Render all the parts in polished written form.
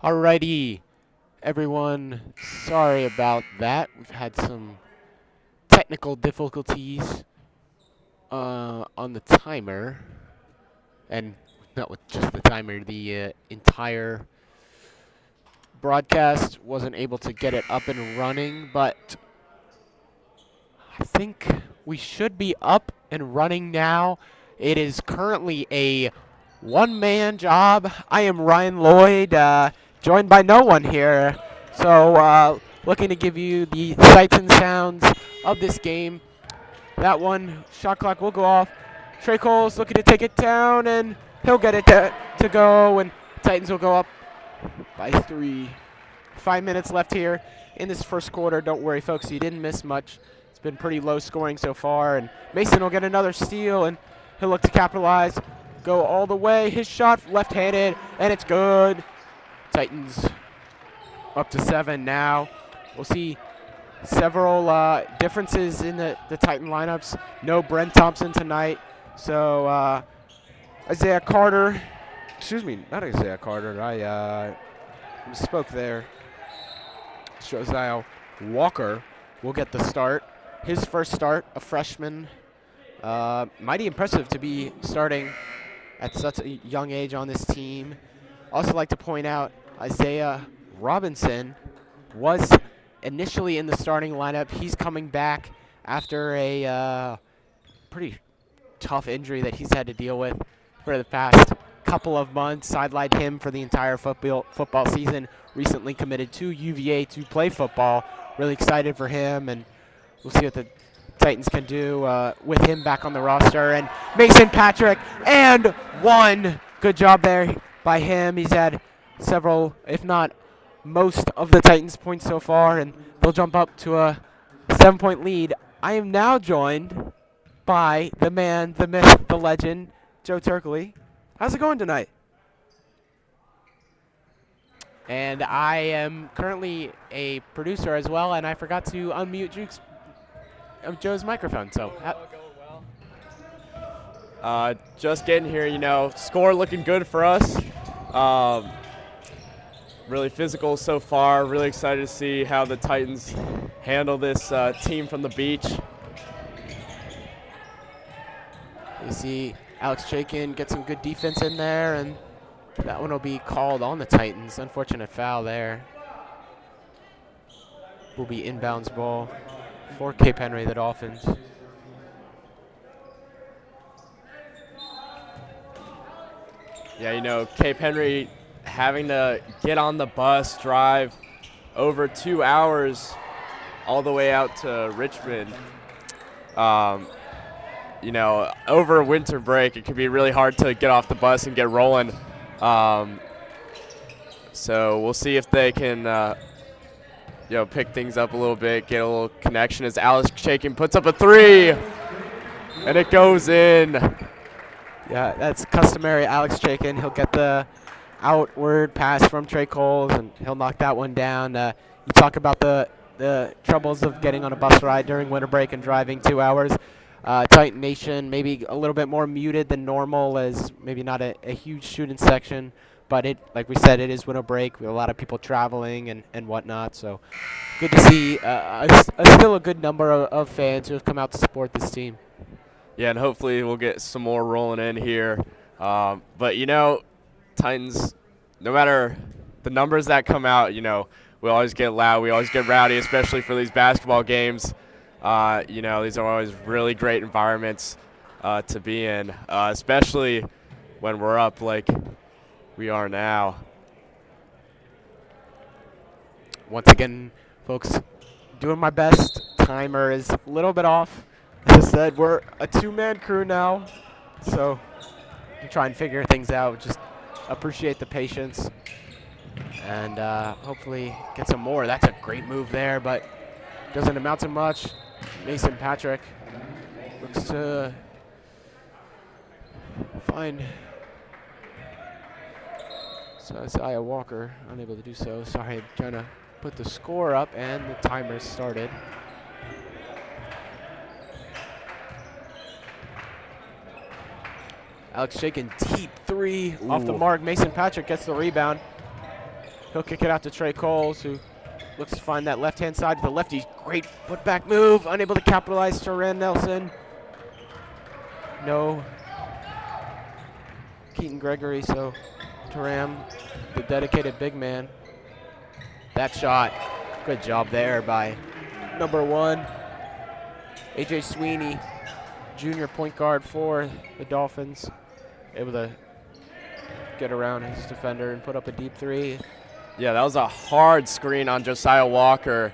Alrighty, everyone. Sorry about that. We've had some technical difficulties on the timer, and not with just the timer. The entire broadcast wasn't able to get it up and running, but I think we should be up and running now. It is currently a one-man job. I am Ryan Lloyd, joined by no one here. So looking to give you the sights and sounds of this game. That one, shot clock will go off. Trey Coles looking to take it down, and he'll get it to go, and Titans will go up by 3. 5 minutes left here in this first quarter. Don't worry, folks, you didn't miss much. It's been pretty low scoring so far, and Mason will get another steal, and he'll look to capitalize. Go all the way. His shot left-handed, and it's good. Titans up to 7 now. We'll see several differences in the Titan lineups. No Brent Thompson tonight. So Isaiah Carter, excuse me, not Isaiah Carter. I misspoke there. Josiah Walker will get the start. His first start, a freshman. Mighty impressive to be starting at such a young age on this team. Also like to point out Isaiah Robinson was initially in the starting lineup. He's coming back after a pretty tough injury that he's had to deal with for the past couple of months. Sidelined him for the entire football season. Recently committed to UVA to play football. Really excited for him, and we'll see what the Titans can do with him back on the roster. And Mason Patrick, and one. Good job there by him. He's had several, if not most, of the Titans' points so far, and they'll jump up to a 7-point lead. I am now joined by the man, the myth, the legend, Joe Turkley. How's it going tonight? And I am currently a producer as well, and I forgot to unmute Joe's microphone. So, just getting here, score looking good for us. Really physical so far. Really excited to see how the Titans handle this team from the beach. You see Alex Chaikin get some good defense in there, and that one will be called on the Titans. Unfortunate foul there. Will be inbounds ball for Cape Henry, the Dolphins. Yeah, Cape Henry having to get on the bus, drive over 2 hours all the way out to Richmond. Over winter break, it can be really hard to get off the bus and get rolling. So we'll see if they can, pick things up a little bit, get a little connection as Alex Chaikin puts up a 3, and it goes in. Yeah, that's customary Alex Chaikin. He'll get the outward pass from Trey Coles, and he'll knock that one down. You talk about the troubles of getting on a bus ride during winter break and driving 2 hours. Titan Nation maybe a little bit more muted than normal, as maybe not a huge student section, but like we said, it is winter break. We have a lot of people traveling and whatnot, so good to see still a good number of fans who have come out to support this team. Yeah, and hopefully we'll get some more rolling in here. But, Titans, no matter the numbers that come out, we always get loud. We always get rowdy, especially for these basketball games. These are always really great environments to be in, especially when we're up like we are now. Once again, folks, doing my best. Timer is a little bit off. As I said, we're a 2-man crew now, so we try and figure things out. Just appreciate the patience, and hopefully get some more. That's a great move there, but doesn't amount to much. Mason Patrick looks to find Isaiah Walker, unable to do so. Sorry, I'm trying to put the score up, and the timer started. Alex shaking deep three off the Ooh. mark. Mason Patrick gets the rebound. He'll kick it out to Trey Coles, who looks to find that left-hand side to the lefty. Great putback move. Unable to capitalize. Teran Nelson. No. Keaton Gregory, so Teran, the dedicated big man. That shot. Good job there by number 1, A.J. Sweeney, junior point guard for the Dolphins. Able to get around his defender and put up a deep three. Yeah, that was a hard screen on Josiah Walker,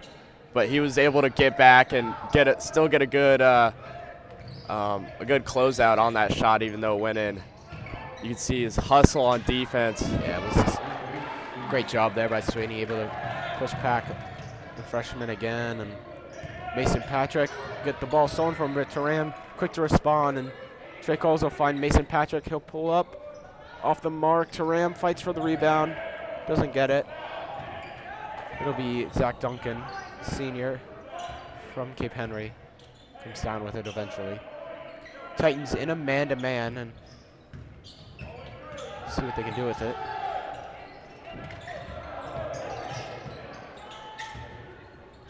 but he was able to get back and still get a good closeout on that shot, even though it went in. You can see his hustle on defense. Yeah, it was just great job there by Sweeney, able to push back the freshman again. And Mason Patrick get the ball stolen from Teran, quick to respond, and Trey Coles will find Mason Patrick. He'll pull up off the mark. Teran fights for the rebound, doesn't get it. It'll be Zach Duncan, senior from Cape Henry, comes down with it eventually. Titans in a man-to-man, and see what they can do with it.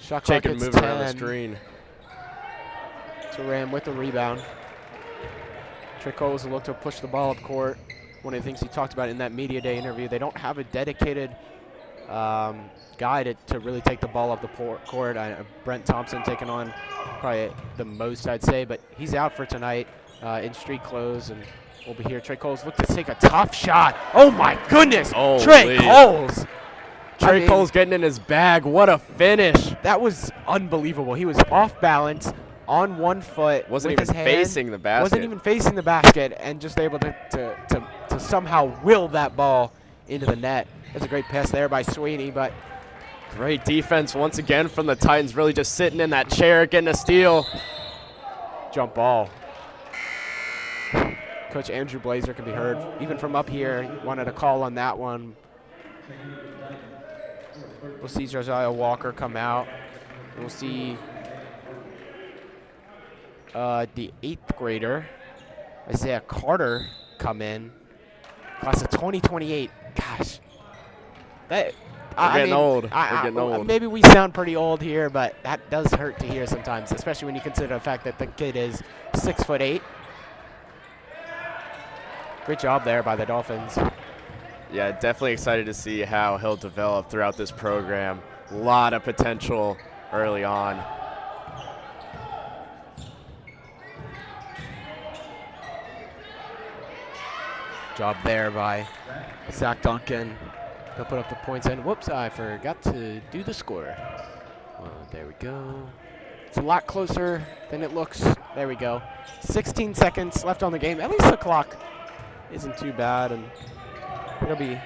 Shot clock Taking hits move around the 10. screen. Teran with the rebound. Trey Coles will look to push the ball up court. One of the things he talked about in that media day interview, they don't have a dedicated guy to really take the ball up the court. Brent Thompson taking on probably the most, I'd say, but he's out for tonight in street clothes, and we'll be here. Trey Coles look to take a tough shot. Oh my goodness! Holy. Trey Coles! Trey Coles getting in his bag. What a finish. That was unbelievable. He was off balance on one foot. Wasn't with even his hand. facing the basket. Wasn't even facing the basket, and just able to somehow will that ball into the net. That's a great pass there by Sweeney, but Great defense once again from the Titans, really just sitting in that chair, getting a steal. jump ball. Coach Andrew Blazer can be heard even from up here. He wanted a call on that one. We'll see Josiah Walker come out. We'll see the 8th grader, Isaiah Carter, come in. Class of 2028. Gosh. We're getting old. We're getting old. Maybe we sound pretty old here, but that does hurt to hear sometimes, especially when you consider the fact that the kid is 6'8". Great job there by the Dolphins. Yeah, definitely excited to see how he'll develop throughout this program. A lot of potential early on. Job there by Zach Duncan. He'll put up the points, and whoops, I forgot to do the score. There we go. It's a lot closer than it looks. There we go. 16 seconds left on the game. At least the clock isn't too bad, and it'll be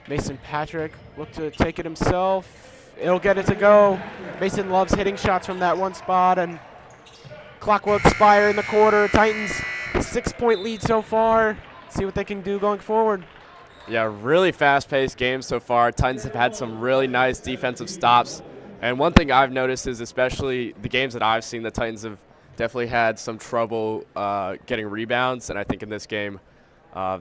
Mason Patrick look to take it himself. He'll get it to go. Mason loves hitting shots from that one spot, and clock will expire in the quarter. Titans 6-point lead so far. See what they can do going forward. Yeah, really fast-paced game so far. Titans have had some really nice defensive stops. And one thing I've noticed is, especially the games that I've seen, the Titans have definitely had some trouble getting rebounds. And I think in this game,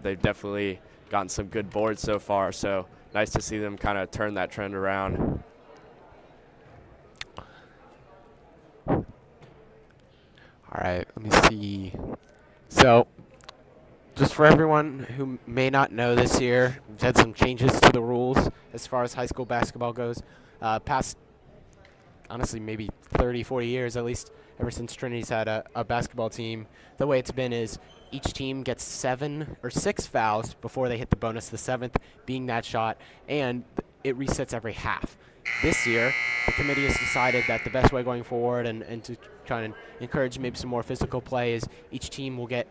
they've definitely gotten some good boards so far. So nice to see them kind of turn that trend around. All right, let me see. So, just for everyone who may not know this year, we've had some changes to the rules as far as high school basketball goes. Past, honestly, maybe 30, 40 years, at least ever since Trinity's had a basketball team, the way it's been is each team gets 7 or 6 fouls before they hit the bonus, the 7th being that shot, and it resets every half. This year, the committee has decided that the best way going forward and to try and encourage maybe some more physical play is each team will get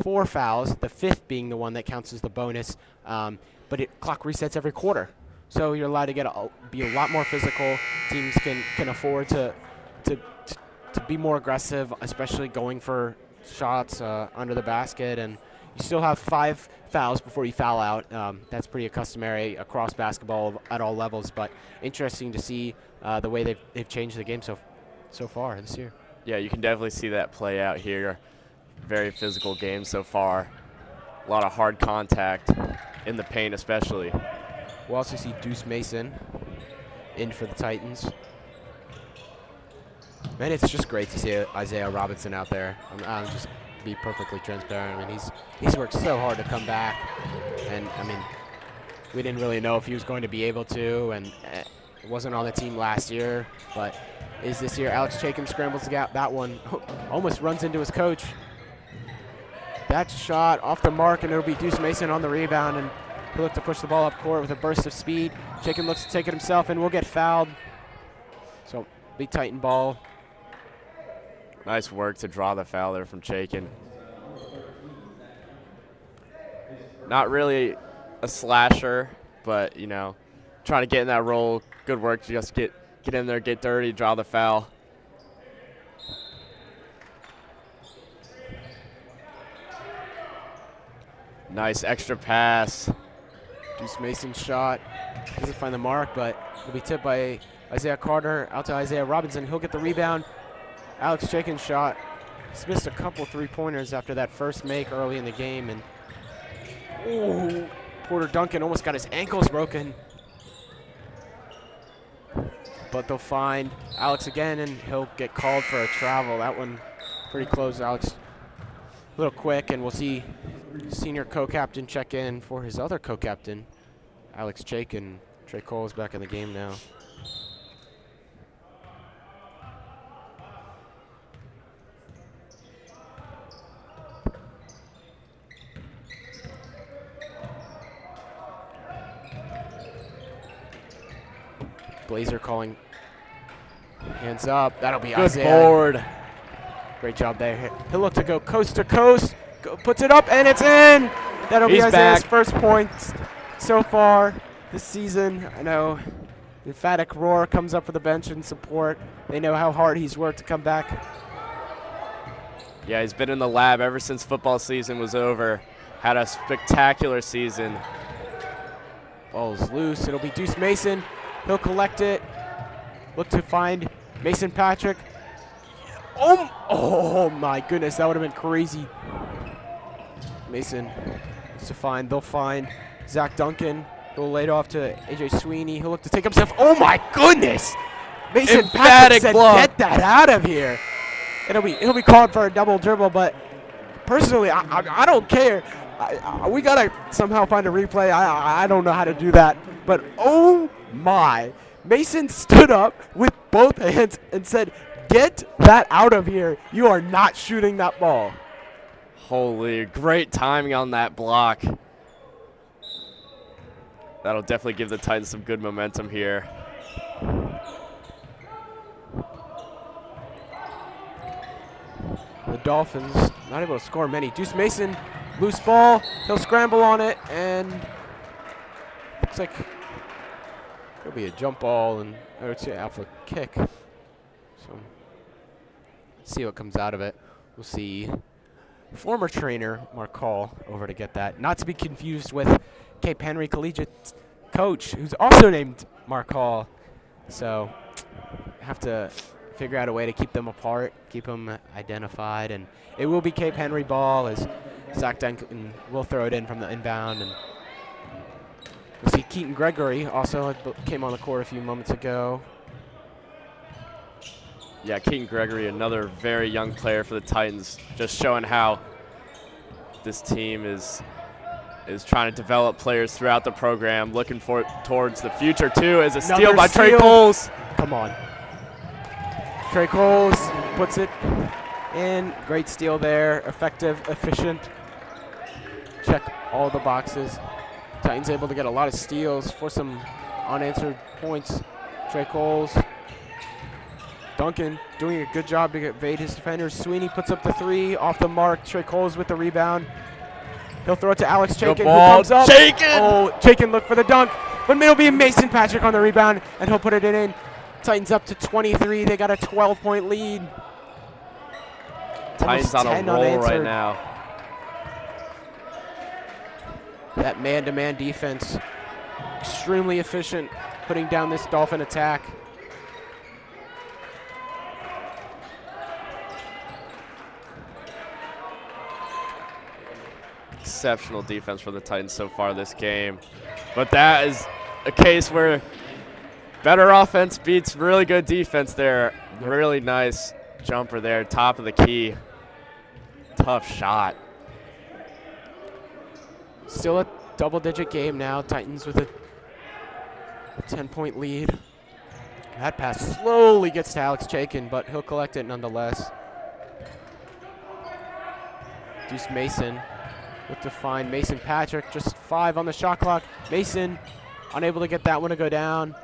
4 fouls, the 5th being the one that counts as the bonus, but clock resets every quarter. So you're allowed to be a lot more physical. Teams can afford to be more aggressive, especially going for shots under the basket, and you still have 5 fouls before you foul out. That's pretty customary across basketball at all levels, but interesting to see the way they've changed the game so far this year. Yeah, you can definitely see that play out here. very physical game so far. A lot of hard contact in the paint especially. We'll also see Deuce Mason in for the Titans. Man, it's just great to see Isaiah Robinson out there. I'm just be perfectly transparent. I mean, he's worked so hard to come back, and I mean, we didn't really know if he was going to be able to, and wasn't on the team last year, but is this year. Alex Chaikin scrambles to get that one, almost runs into his coach. That shot off the mark, and it'll be Deuce Mason on the rebound, and he'll look to push the ball up court with a burst of speed. Chaikin looks to take it himself, and will get fouled. So big Titan ball. Nice work to draw the foul there from Chaikin. Not really a slasher, but, you know, trying to get in that role. Good work to just get in there, get dirty, draw the foul. Nice extra pass. Deuce Mason's shot doesn't find the mark, but will be tipped by Isaiah Carter out to Isaiah Robinson. He'll get the rebound. Alex Chaikin's shot. He's missed a couple three-pointers after that first make early in the game, and ooh, Porter Duncan almost got his ankles broken. But they'll find Alex again, and he'll get called for a travel. That one pretty close. Alex a little quick, and we'll see senior co-captain check in for his other co-captain, Alex Chaikin. Trey Cole's back in the game now. Blazer calling hands up. That'll be Good Isaiah. board. Great job there. He'll look to go coast to coast. Puts it up, and it's in. That'll be He's Isaiah's back. first points so far this season. I know the emphatic roar comes up for the bench in support. They know how hard he's worked to come back. Yeah, he's been in the lab ever since football season was over. Had a spectacular season. Ball's loose. It'll be Deuce Mason. He'll collect it. Look to find Mason Patrick. Oh my goodness, that would have been crazy. Mason to find. They'll find Zach Duncan. He'll lay it off to AJ Sweeney. He'll look to take himself. Oh my goodness! Mason Patrick Emphatic said, block. "Get that out of here." He'll be called for a double dribble, but personally, I don't care. We gotta somehow find a replay. I don't know how to do that, but oh my! Mason stood up with both hands and said, "Get that out of here. You are not shooting that ball." Holy, great timing on that block. That'll definitely give the Titans some good momentum here. The Dolphins not able to score many. Deuce Mason, loose ball. He'll scramble on it, and looks like it'll be a jump ball and it's an alpha kick. So let's see what comes out of it. We'll see former trainer Mark Hall over to get that. Not to be confused with Cape Henry Collegiate coach, who's also named Mark Hall. So have to figure out a way to keep them apart, keep them identified, and it will be Cape Henry ball as Zach Duncan will throw it in from the inbound. And we'll see Keaton Gregory also came on the court a few moments ago. Yeah, Keaton Gregory, another very young player for the Titans, just showing how this team is trying to develop players throughout the program, looking towards the future too. As a steal Another by Trey steal. Coles. Come on. Trey Coles puts it in. Great steal there. Effective, efficient. Check all the boxes. Titans able to get a lot of steals for some unanswered points. Trey Coles. Duncan doing a good job to evade his defenders. Sweeney puts up the three off the mark. Trey Coles with the rebound. He'll throw it to Alex Chaikin, who comes up. Chaikin! Oh, Chaikin look for the dunk. But it'll be Mason Patrick on the rebound, and he'll put it in. Titans up to 23. They got a 12-point lead. Titans Almost on a 10 roll right unanswered. now. That man-to-man defense, extremely efficient, putting down this Dolphin attack. exceptional defense for the Titans so far this game. But that is a case where better offense beats really good defense there. Really nice jumper there, top of the key. Tough shot. Still a double-digit game now. Titans with a 10-point lead. That pass slowly gets to Alex Chaikin, but he'll collect it nonetheless. Deuce Mason with to find Mason Patrick. Just 5 on the shot clock. Mason unable to get that one to go down.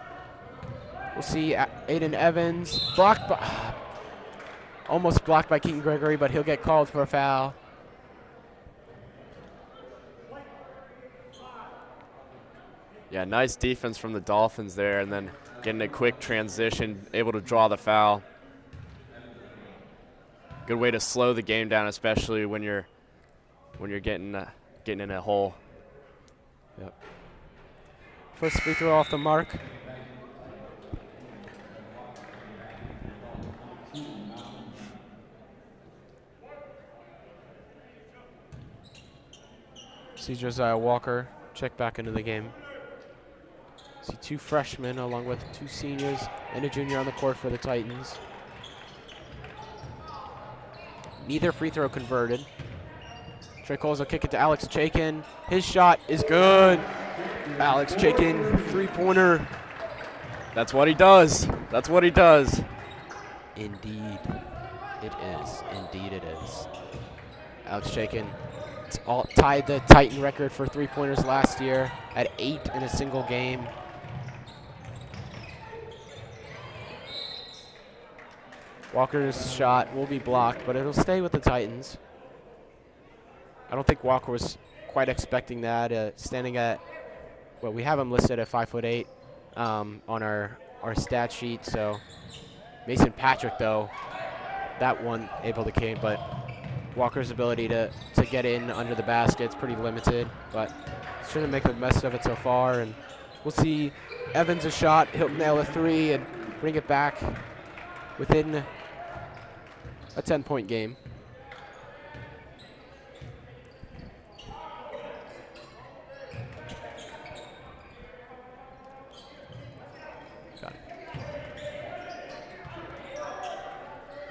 We'll see Aiden Evans blocked by, almost blocked by Keaton Gregory, but he'll get called for a foul. Yeah, nice defense from the Dolphins there, and then getting a quick transition, able to draw the foul. Good way to slow the game down, especially when you're getting in a hole. Yep. First free throw off the mark. See Josiah Walker check back into the game. See 2 freshmen along with 2 seniors and a junior on the court for the Titans. Neither free throw converted. Trey Coles will kick it to Alex Chaikin. His shot is good. Alex Chaikin, 3-pointer. That's what he does. That's what he does. Indeed, it is. Indeed, it is. Alex Chaikin tied the Titan record for 3-pointers last year at 8 in a single game. Walker's shot will be blocked, but it'll stay with the Titans. I don't think Walker was quite expecting that. Standing at, well, we have him listed at 5'8" on our stat sheet. So Mason Patrick, though, that one able to came, but Walker's ability to get in under the basket is pretty limited. But he's trying to make the best of it so far, and we'll see Evans a shot. He'll nail a 3 and bring it back within a 10-point game.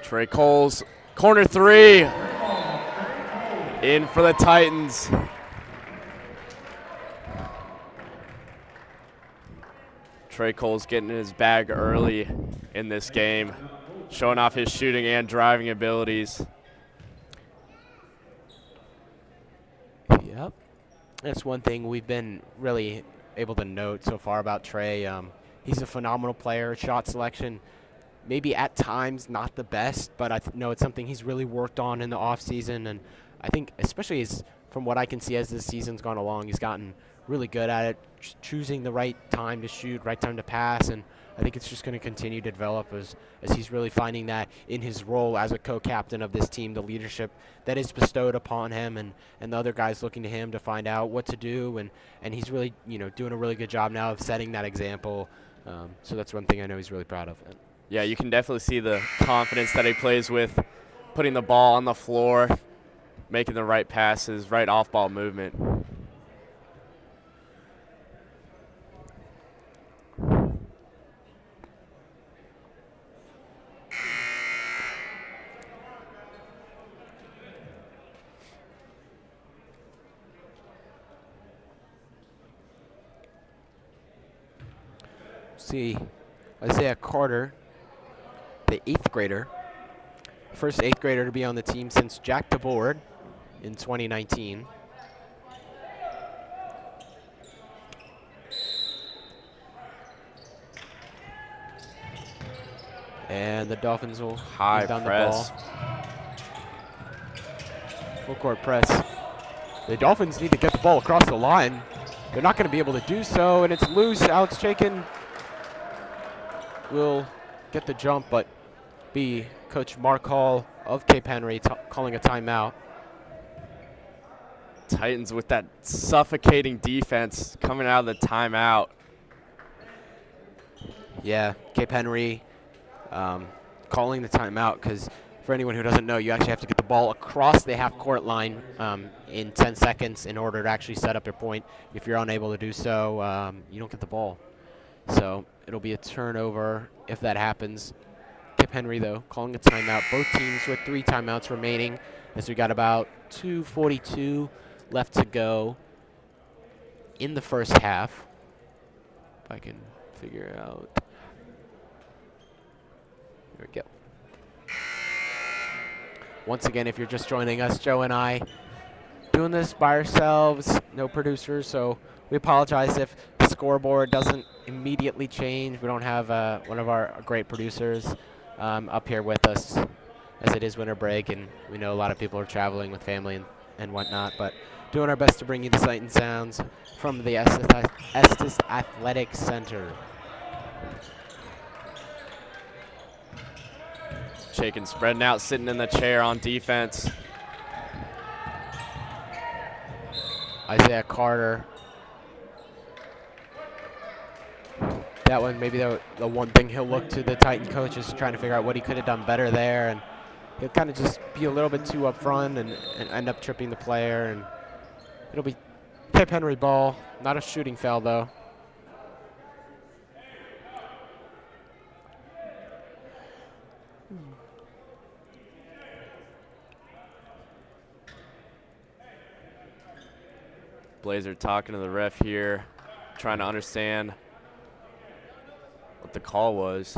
Trey Coles, corner 3. In for the Titans. Trey Coles getting in his bag early in this game, showing off his shooting and driving abilities. Yep. That's one thing we've been really able to note so far about Trey. He's a phenomenal player. Shot selection, maybe at times not the best, but I know it's something he's really worked on in the offseason. And I think especially from what I can see as this season's gone along, he's gotten really good at it, choosing the right time to shoot, right time to pass, and I think it's just going to continue to develop as he's really finding that in his role as a co-captain of this team, the leadership that is bestowed upon him, and the other guys looking to him to find out what to do, and he's really doing a really good job now of setting that example. So that's one thing I know he's really proud of. Yeah, you can definitely see the confidence that he plays with, putting the ball on the floor, making the right passes, right off-ball movement. See Isaiah Carter, the 8th grader, first 8th grader to be on the team since Jack DeBoard in 2019. And the Dolphins will high down press. the ball. Full court press. The Dolphins need to get the ball across the line. They're not going to be able to do so, and it's loose. Alex Chaikin will get the jump, but be Coach Mark Hall of Cape Henry calling a timeout. Titans with that suffocating defense coming out of the timeout. Yeah, Cape Henry calling the timeout because For anyone who doesn't know, you actually have to get the ball across the half-court line in 10 seconds in order to actually set up your point. If you're unable to do so, you don't get the ball. So it'll be a turnover if that happens. Kip Henry, though, calling a timeout. Both teams with 3 timeouts remaining, as we got about 2:42 left to go in the first half. If I can figure out. There we go. Once again, if you're just joining us, Joe and I doing this by ourselves, no producers, so we apologize if the scoreboard doesn't immediately change. We don't have one of our great producers up here with us, as it is winter break, and we know a lot of people are traveling with family and whatnot, but doing our best to bring you the sight and sounds from the Estes Athletic Center. Chaikin spreading out, sitting in the chair on defense. Isaiah Carter. That one, maybe the one thing he'll look to the Titan coach is trying to figure out what he could have done better there, and he'll kind of just be a little bit too up front and end up tripping the player, and it'll be Kip Henry ball. Not a shooting foul, though. Blazer talking to the ref here, trying to understand what the call was.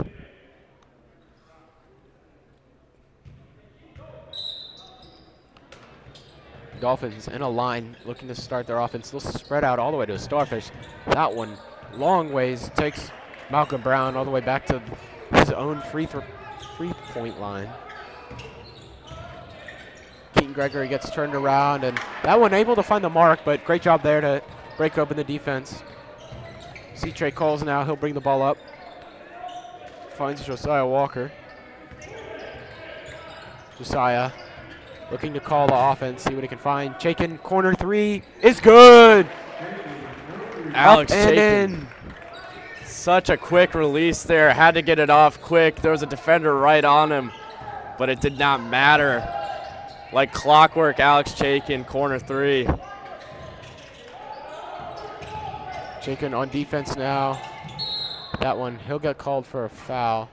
Dolphins in a line looking to start their offense. They'll spread out all the way to a Starfish. That one, long ways, takes Malcolm Brown all the way back to his own free-point line. Keaton Gregory gets turned around, and that one able to find the mark, but great job there to break open the defense. See Trey Coles now. He'll bring the ball up. Finds Josiah Walker. Josiah looking to call the offense, see what he can find. Chaikin, corner 3 is good. Alex Up and Chaikin. in. Such a quick release there. Had to get it off quick. There was a defender right on him, but it did not matter. Like clockwork, Alex Chaikin, corner 3. Chaikin on defense now. That one, he'll get called for a foul.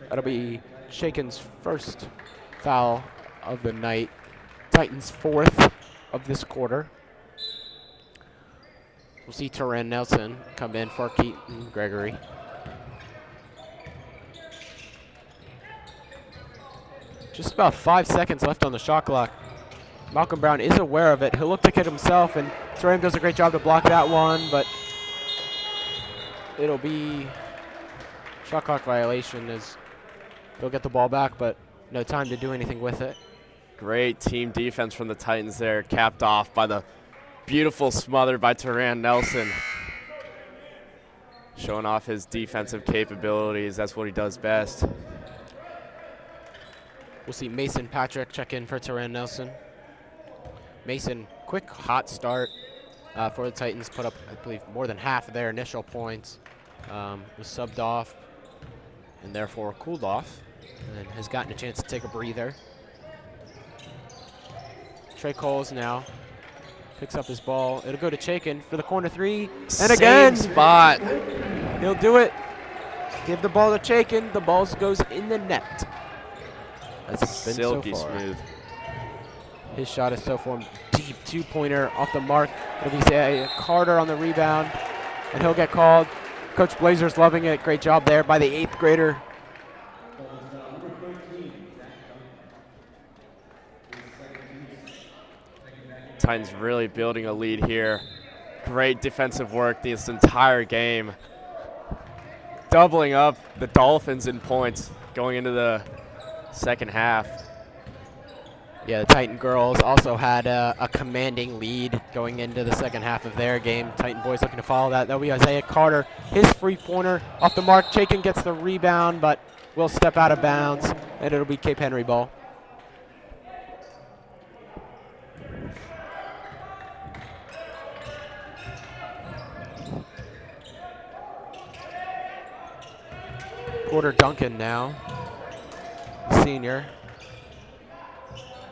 That'll be Chaikin's first foul of the night. Titans' 4th of this quarter. We'll see Teran Nelson come in for Keaton Gregory. Just about 5 seconds left on the shot clock. Malcolm Brown is aware of it. He'll look to kick himself, and Teran does a great job to block that one, but it'll be shot clock violation as he'll get the ball back, but no time to do anything with it. Great team defense from the Titans there, capped off by the beautiful smother by Teran Nelson. Showing off his defensive capabilities. That's what he does best. We'll see Mason Patrick check in for Teran Nelson. Mason, quick hot start for the Titans. Put up, I believe, more than half of their initial points. Was subbed off and therefore cooled off and has gotten a chance to take a breather. Trey Coles now picks up his ball. It'll go to Chaikin for the corner 3. And again, Same spot. he'll do it. Give the ball to Chaikin. The ball goes in the net. As it's been Silky so far. smooth. His shot is so formed. Deep 2-pointer off the mark. It'll be Isaiah Carter on the rebound, and he'll get called. Coach Blazer's loving it. Great job there by the 8th grader. Titans really building a lead here. Great defensive work this entire game. Doubling up the Dolphins in points going into the second half. Yeah, the Titan girls also had a commanding lead going into the second half of their game. Titan boys looking to follow that. That'll be Isaiah Carter. His free-pointer off the mark. Chaikin gets the rebound, but will step out of bounds, and it'll be Cape Henry ball. Porter Duncan now, senior.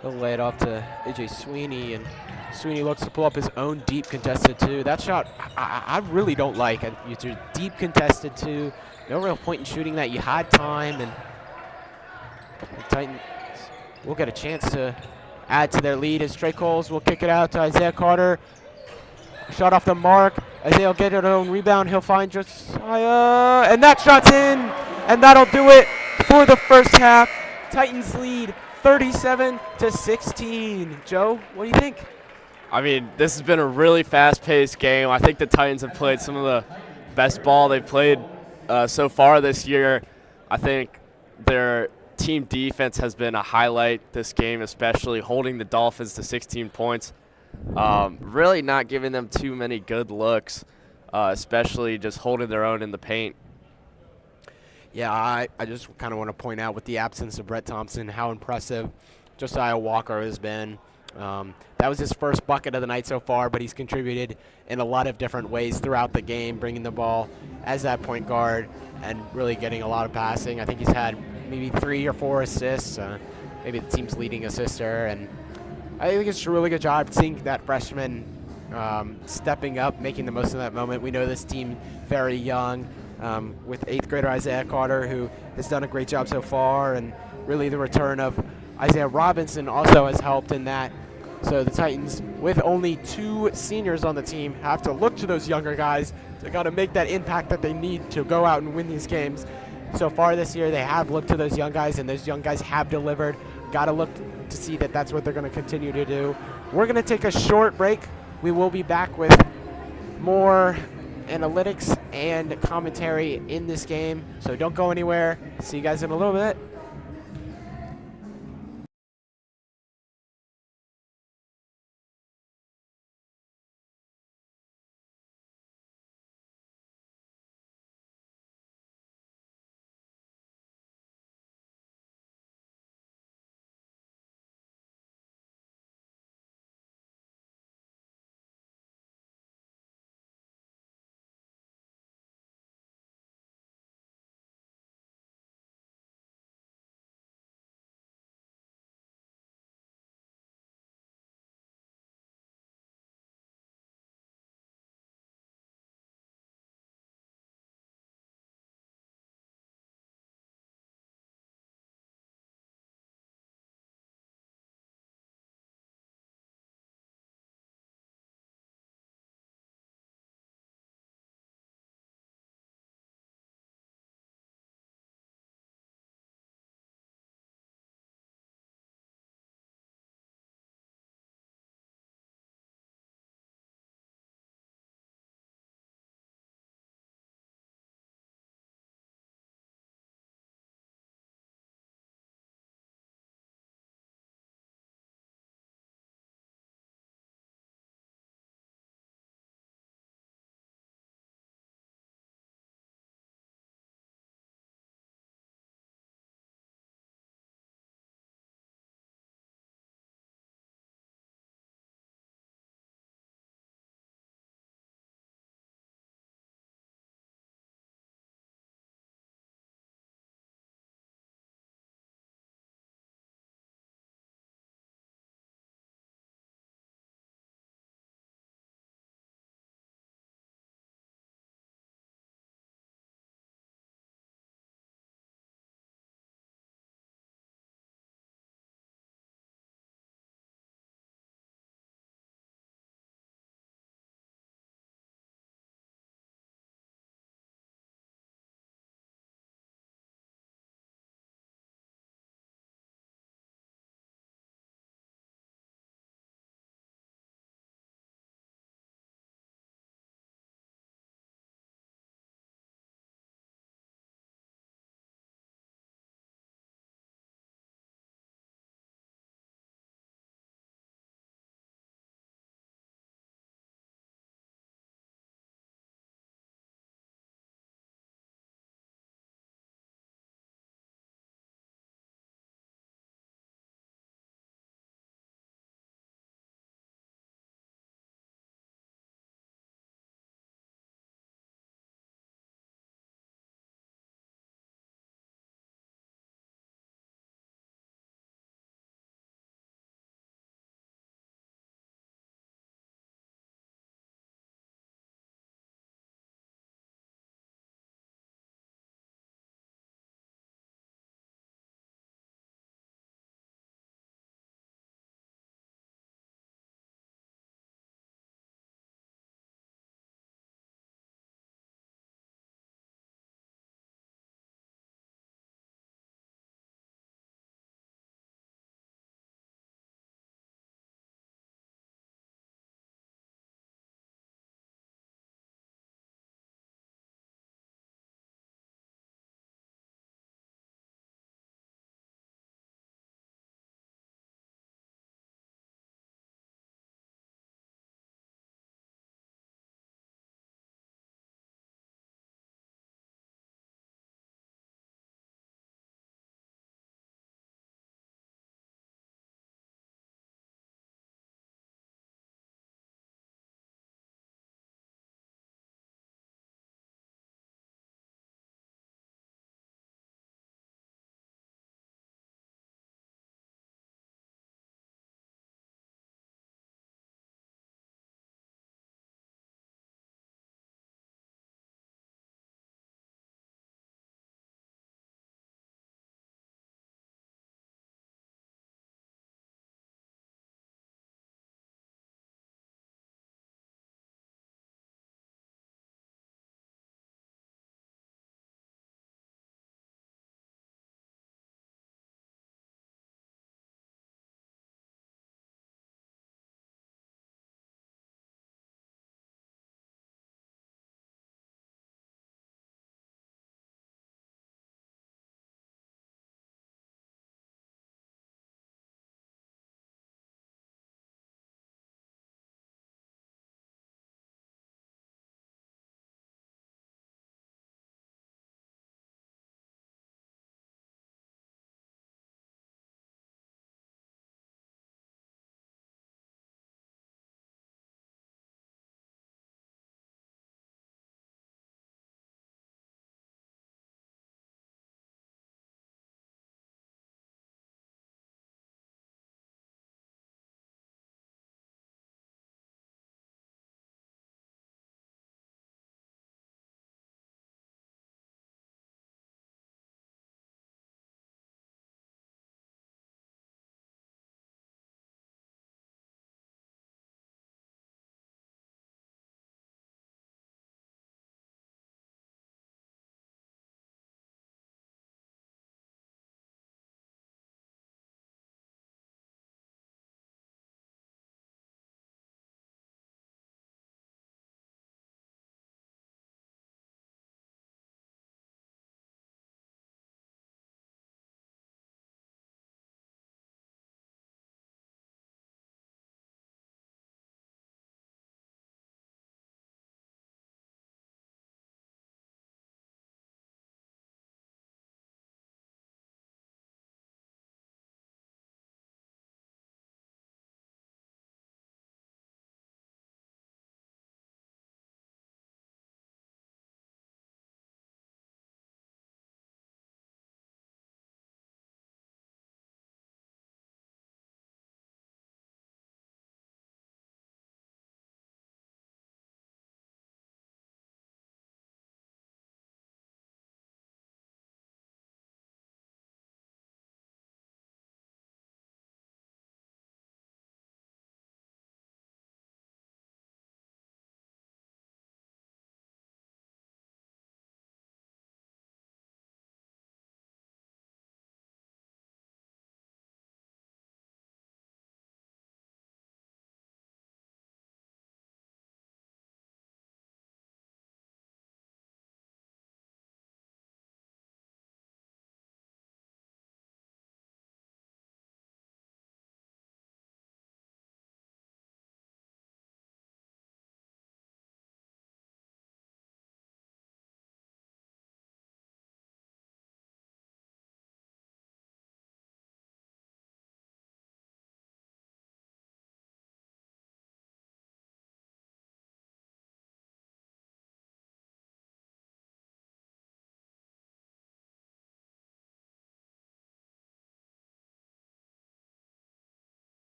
He'll lay it off to AJ Sweeney, and Sweeney looks to pull up his own deep contested two. That shot I really don't like. It's a deep contested two. No real point in shooting that. You had time, and the Titans will get a chance to add to their lead as Trey Coles will kick it out to Isaiah Carter. Shot off the mark. Isaiah will get it on rebound. He'll find Josiah, and that shot's in, and that'll do it for the first half. Titans lead 37-16. Joe, what do you think? I mean, this has been a really fast-paced game. I think the Titans have played some of the best ball they've played so far this year. I think their team defense has been a highlight this game, especially holding the Dolphins to 16 points. Really not giving them too many good looks, especially just holding their own in the paint. Yeah, I just kind of want to point out with the absence of Brett Thompson how impressive Josiah Walker has been. That was his first bucket of the night so far, but he's contributed in a lot of different ways throughout the game, bringing the ball as that point guard and really getting a lot of passing. I think he's had maybe 3 or 4 assists, maybe the team's leading assister, and I think it's a really good job seeing that freshman stepping up, making the most of that moment. We know this team very young, with 8th grader Isaiah Carter, who has done a great job so far, and really the return of Isaiah Robinson also has helped in that. So the Titans, with only 2 seniors on the team, have to look to those younger guys to kind of make that impact that they need to go out and win these games. So far this year, they have looked to those young guys, and those young guys have delivered. Got to look to see that that's what they're going to continue to do. We're going to take a short break. We will be back with more analytics and commentary in this game. So don't go anywhere. See you guys in a little bit.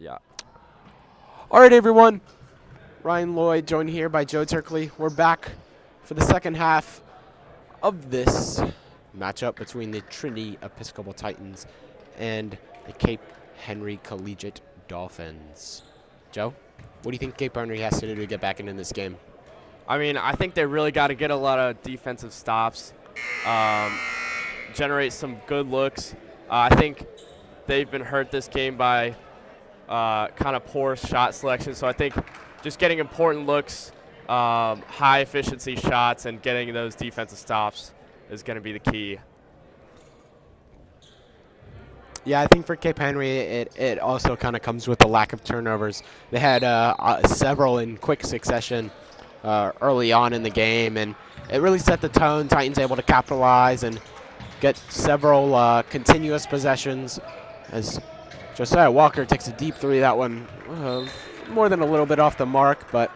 Yeah. All right, everyone. Ryan Lloyd, joined here by Joe Turkley. We're back for the second half of this matchup between the Trinity Episcopal Titans and the Cape Henry Collegiate Dolphins. Joe, what do you think Cape Henry has to do to get back into this game? I mean, I think they really got to get a lot of defensive stops, generate some good looks. I think they've been hurt this game by kind of poor shot selection. So I think just getting important looks, high efficiency shots, and getting those defensive stops is going to be the key. Yeah, I think for Cape Henry, it also kind of comes with the lack of turnovers. They had several in quick succession early on in the game, and it really set the tone. Titans able to capitalize and get several continuous possessions as Josiah Walker takes a deep three. That one more than a little bit off the mark, but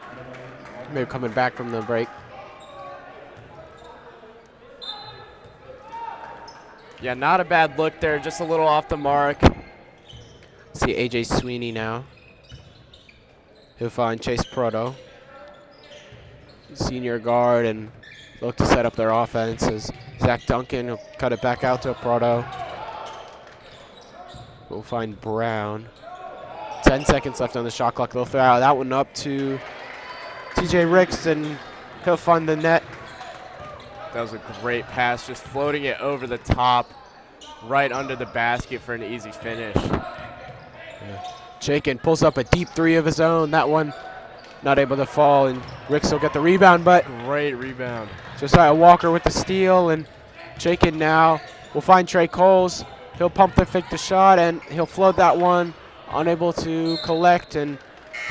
maybe coming back from the break. Yeah, not a bad look there, just a little off the mark. See A.J. Sweeney now. He'll find Chase Proto, senior guard, and look to set up their offense as Zach Duncan will cut it back out to Proto. We'll find Brown. 10 seconds left on the shot clock. They'll throw that one up to TJ Ricks, and he'll find the net. That was a great pass, just floating it over the top, right under the basket for an easy finish. Chaikin pulls up a deep three of his own. That one not able to fall, and Ricks will get the rebound, but Great rebound. Josiah Walker with the steal, and Chaikin now will find Trey Coles. He'll pump the fake the shot, and he'll float that one, unable to collect, and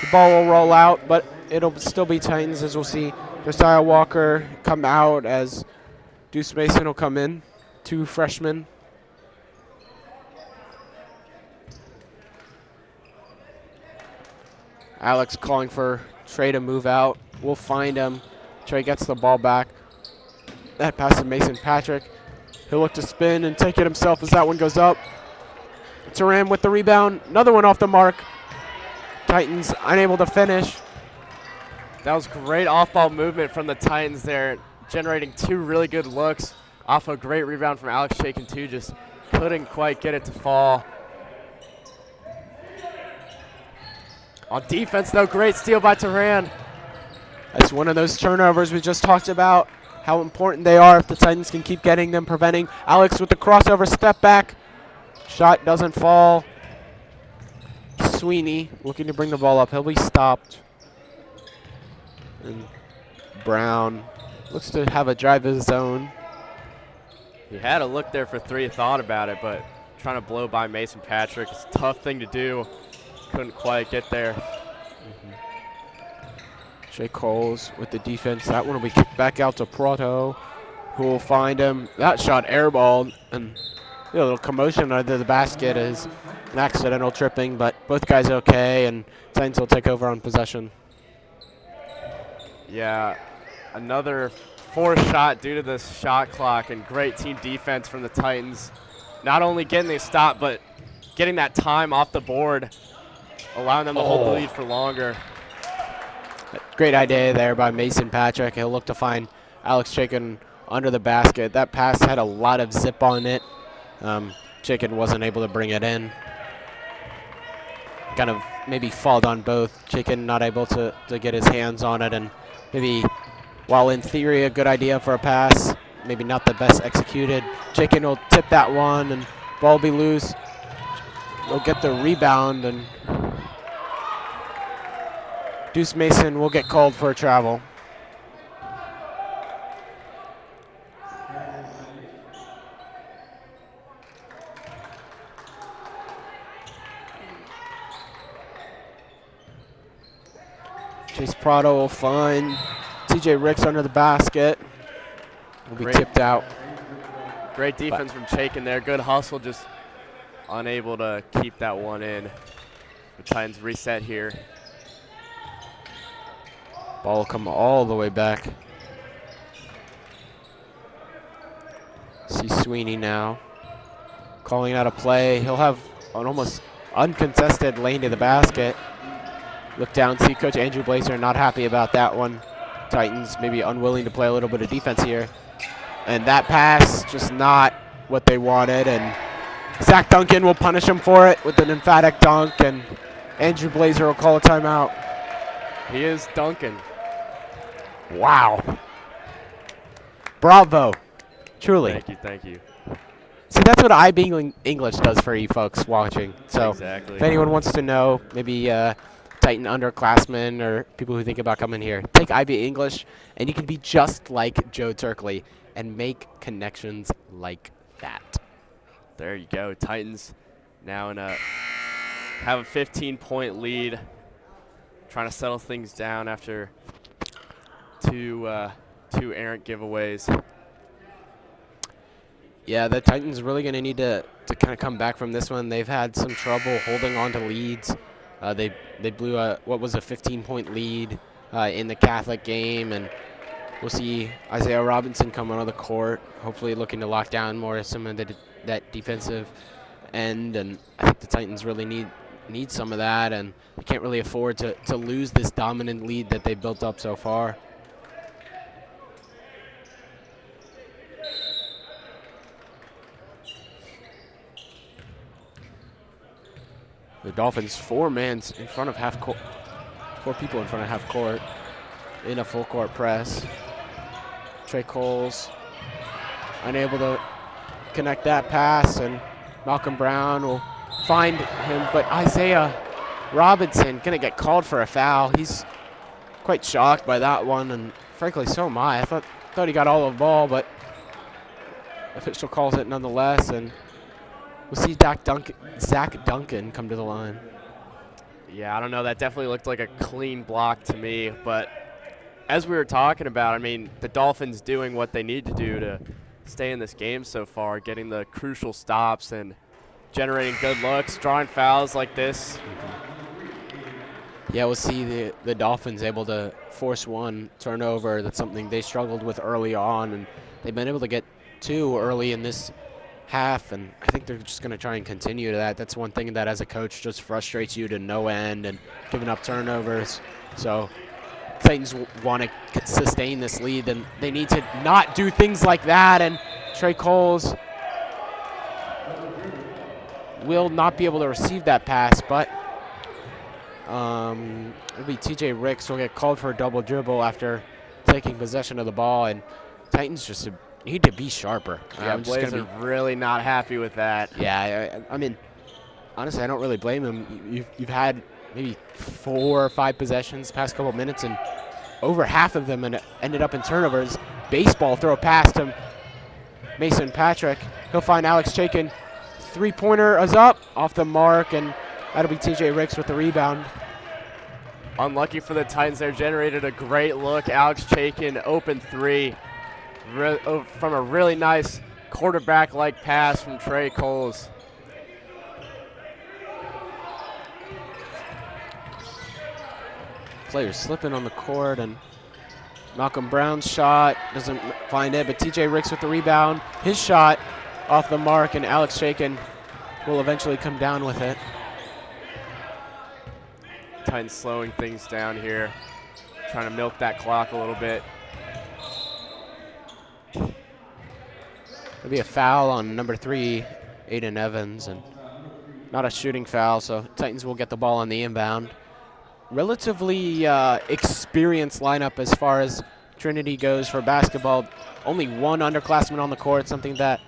the ball will roll out, but it'll still be Titans, as we'll see Josiah Walker come out as Deuce Mason will come in, two freshmen. Alex calling for Trey to move out. We'll find him. Trey gets the ball back. That pass to Mason Patrick. He'll look to spin and take it himself as that one goes up. Turan with the rebound. Another one off the mark. Titans unable to finish. That was great off-ball movement from the Titans there, generating two really good looks off a great rebound from Alex Chaikin too. Just couldn't quite get it to fall. On defense, though, great steal by Turan. That's one of those turnovers we just talked about, how important they are if the Titans can keep getting them, preventing. Alex with the crossover step back. Shot doesn't fall. Sweeney looking to bring the ball up. He'll be stopped. And Brown looks to have a drive of his own. He had a look there for three, thought about it, but trying to blow by Mason Patrick, it's a tough thing to do. Couldn't quite get there. Trey Coles with the defense. That one will be kicked back out to Proto, who will find him. That shot airballed, and a little commotion under the basket is an accidental tripping, but both guys okay, and Titans will take over on possession. Yeah, another forced shot due to the shot clock, and great team defense from the Titans. Not only getting the stop, but getting that time off the board, allowing them to hold the lead for longer. Great idea there by Mason Patrick. He'll look to find Alex Chaikin under the basket. That pass had a lot of zip on it. Chaikin wasn't able to bring it in. Kind of maybe fault on both. Chaikin not able to get his hands on it, and maybe while in theory a good idea for a pass, maybe not the best executed. Chaikin will tip that one, and ball will be loose. He'll get the rebound, and Deuce Mason will get called for a travel. Chase Prado will find TJ Ricks under the basket. Will be tipped out. Great defense from Chaikin there. Good hustle, just unable to keep that one in. The Titans reset here. Ball will come all the way back. See Sweeney now. Calling out a play. He'll have an almost uncontested lane to the basket. Look down, see Coach Andrew Blazer not happy about that one. Titans maybe unwilling to play a little bit of defense here. And that pass, just not what they wanted. And Zach Duncan will punish him for it with an emphatic dunk. And Andrew Blazer will call a timeout. He is Duncan. Wow. Bravo. Truly. Thank you. See, that's what IB English does for you folks watching. So Exactly. if anyone wants to know, maybe Titan underclassmen or people who think about coming here, take IB English, and you can be just like Joe Turkley and make connections like that. There you go. Titans now have a 15-point lead, trying to settle things down after two errant giveaways. Yeah, the Titans really going to need to kind of come back from this one. They've had some trouble holding on to leads. They blew what was a 15-point lead in the Catholic game, and we'll see Isaiah Robinson come onto the court, hopefully looking to lock down more of some of that defensive end. And I think the Titans really need some of that, and they can't really afford to lose this dominant lead that they built up so far. The Dolphins, 4 mans in front of half court, 4 people in front of half court in a full court press. Trey Coles unable to connect that pass, and Malcolm Brown will find him, but Isaiah Robinson gonna get called for a foul. He's quite shocked by that one, and frankly so am I. I thought he got all of the ball, but official calls it nonetheless, and we'll see Zach Duncan come to the line. Yeah, I don't know. That definitely looked like a clean block to me. But as we were talking about, I mean, the Dolphins doing what they need to do to stay in this game so far, getting the crucial stops and generating good looks, drawing fouls like this. Yeah, we'll see the Dolphins able to force one turnover. That's something they struggled with early on, and they've been able to get 2 early in this half, and I think they're just going to try and continue to that. That's one thing that as a coach just frustrates you to no end, and giving up turnovers. So Titans want to sustain this lead, and they need to not do things like that, and Trey Coles will not be able to receive that pass, but it'll be TJ Ricks will get called for a double dribble after taking possession of the ball, and Titans just need to be sharper. Yeah, Blazer really not happy with that. Yeah, I mean, honestly, I don't really blame him. You've had maybe 4 or 5 possessions the past couple of minutes, and over half of them ended up in turnovers. Baseball throw past him. Mason Patrick. He'll find Alex Chaikin. 3-pointer is up off the mark, and that'll be TJ Ricks with the rebound. Unlucky for the Titans there. Generated a great look. Alex Chaikin, open 3. From a really nice quarterback-like pass from Trey Coles. Players slipping on the court, and Malcolm Brown's shot doesn't find it, but TJ Ricks with the rebound. His shot off the mark, and Alex Chaikin will eventually come down with it. Titans slowing things down here, trying to milk that clock a little bit. There'll be a foul on number 3, Aiden Evans, and not a shooting foul, so Titans will get the ball on the inbound. Relatively experienced lineup as far as Trinity goes for basketball. Only 1 underclassman on the court, something that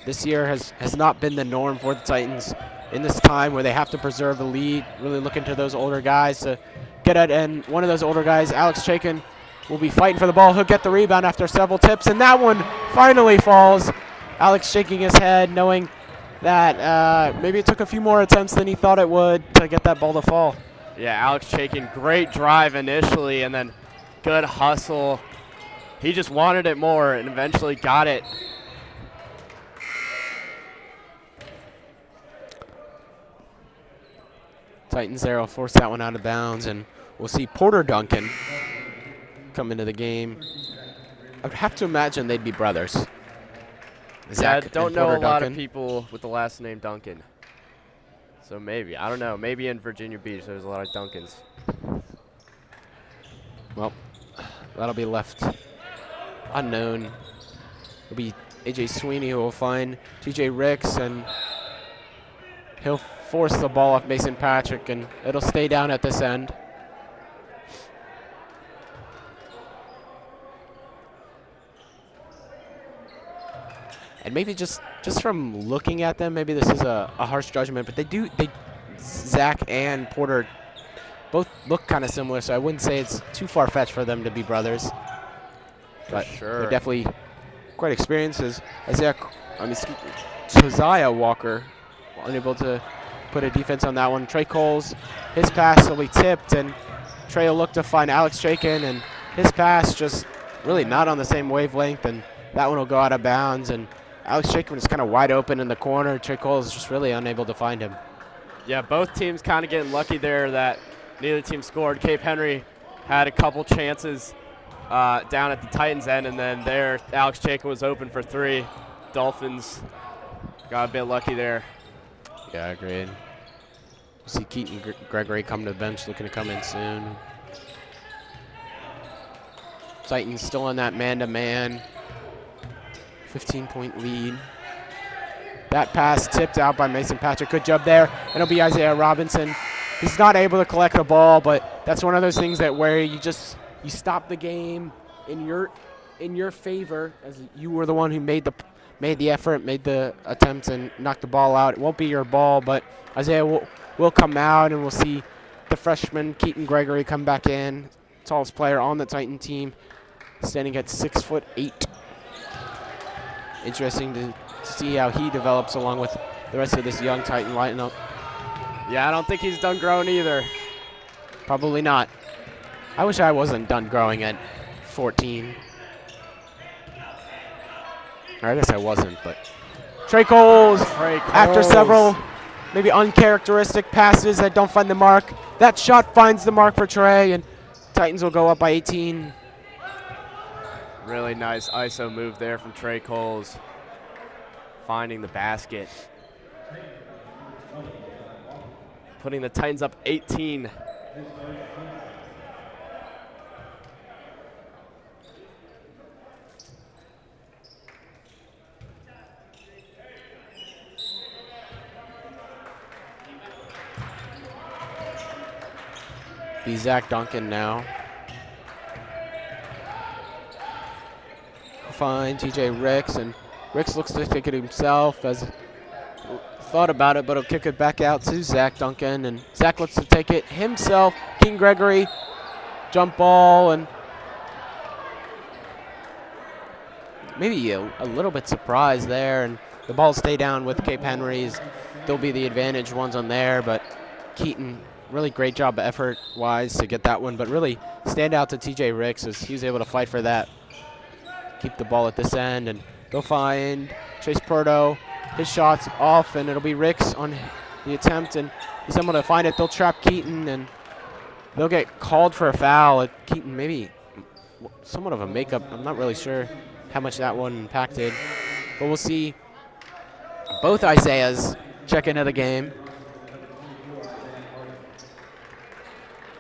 this year has not been the norm for the Titans in this time where they have to preserve the lead, really looking to those older guys to get it. And one of those older guys, Alex Chaikin, will be fighting for the ball. He'll get the rebound after several tips, and that one finally falls. Alex shaking his head, knowing that maybe it took a few more attempts than he thought it would to get that ball to fall. Yeah, Alex Chaikin, great drive initially, and then good hustle. He just wanted it more and eventually got it. Titans there will force that one out of bounds, and we'll see Porter Duncan come into the game. I would have to imagine they'd be brothers. Yeah, I don't know a lot of people with the last name Duncan. So maybe, I don't know, maybe in Virginia Beach there's a lot of Duncans. Well, that'll be left unknown. It'll be AJ Sweeney who will find TJ Ricks, and he'll force the ball off Mason Patrick, and it'll stay down at this end. And maybe just from looking at them, maybe this is a harsh judgment, but Zach and Porter both look kind of similar, so I wouldn't say it's too far-fetched for them to be brothers. But sure. they're definitely quite experienced. Josiah Walker unable to put a defense on that one. Trey Coles, his pass will be tipped, and Trey will look to find Alex Chaikin, and his pass just really not on the same wavelength, and that one will go out of bounds. And Alex Chaikin is kind of wide open in the corner. Trey Coles is just really unable to find him. Yeah, both teams kind of getting lucky there that neither team scored. Cape Henry had a couple chances down at the Titans end, and then there Alex Chaikin was open for 3. Dolphins got a bit lucky there. Yeah, agreed. You see Keaton Gregory come to the bench, looking to come in soon. Titans still on that man-to-man. 15-point lead. That pass tipped out by Mason Patrick. Good job there. And it'll be Isaiah Robinson. He's not able to collect the ball, but that's one of those things that where you stop the game in your favor, as you were the one who made the effort, made the attempts, and knocked the ball out. It won't be your ball, but Isaiah will come out, and we'll see the freshman Keaton Gregory come back in, tallest player on the Titan team, standing at 6'8". Interesting to see how he develops along with the rest of this young Titan lineup. Yeah, I don't think he's done growing either. Probably not. I wish I wasn't done growing at 14. Or I guess I wasn't, but Trey Coles, after several maybe uncharacteristic passes that don't find the mark, that shot finds the mark for Trey, and Titans will go up by 18. Really nice ISO move there from Trey Coles, finding the basket. Putting the Titans up 18. Be Zach Duncan now. Fine, TJ Ricks, and Ricks looks to kick it himself, as thought about it, but he'll kick it back out to Zach Duncan, and Zach looks to take it himself. King Gregory, jump ball, and maybe a little bit surprised there, and the ball stay down with Cape Henry's. They'll be the advantage ones on there, but Keaton, really great job effort-wise to get that one, but really stand out to TJ Ricks as he was able to fight for that. Keep the ball at this end, and they'll find Chase Porto. His shot's off, and it'll be Ricks on the attempt, and he's able to find it. They'll trap Keaton, and they'll get called for a foul. Keaton maybe somewhat of a makeup. I'm not really sure how much that one impacted, but we'll see both Isaiahs check into the game.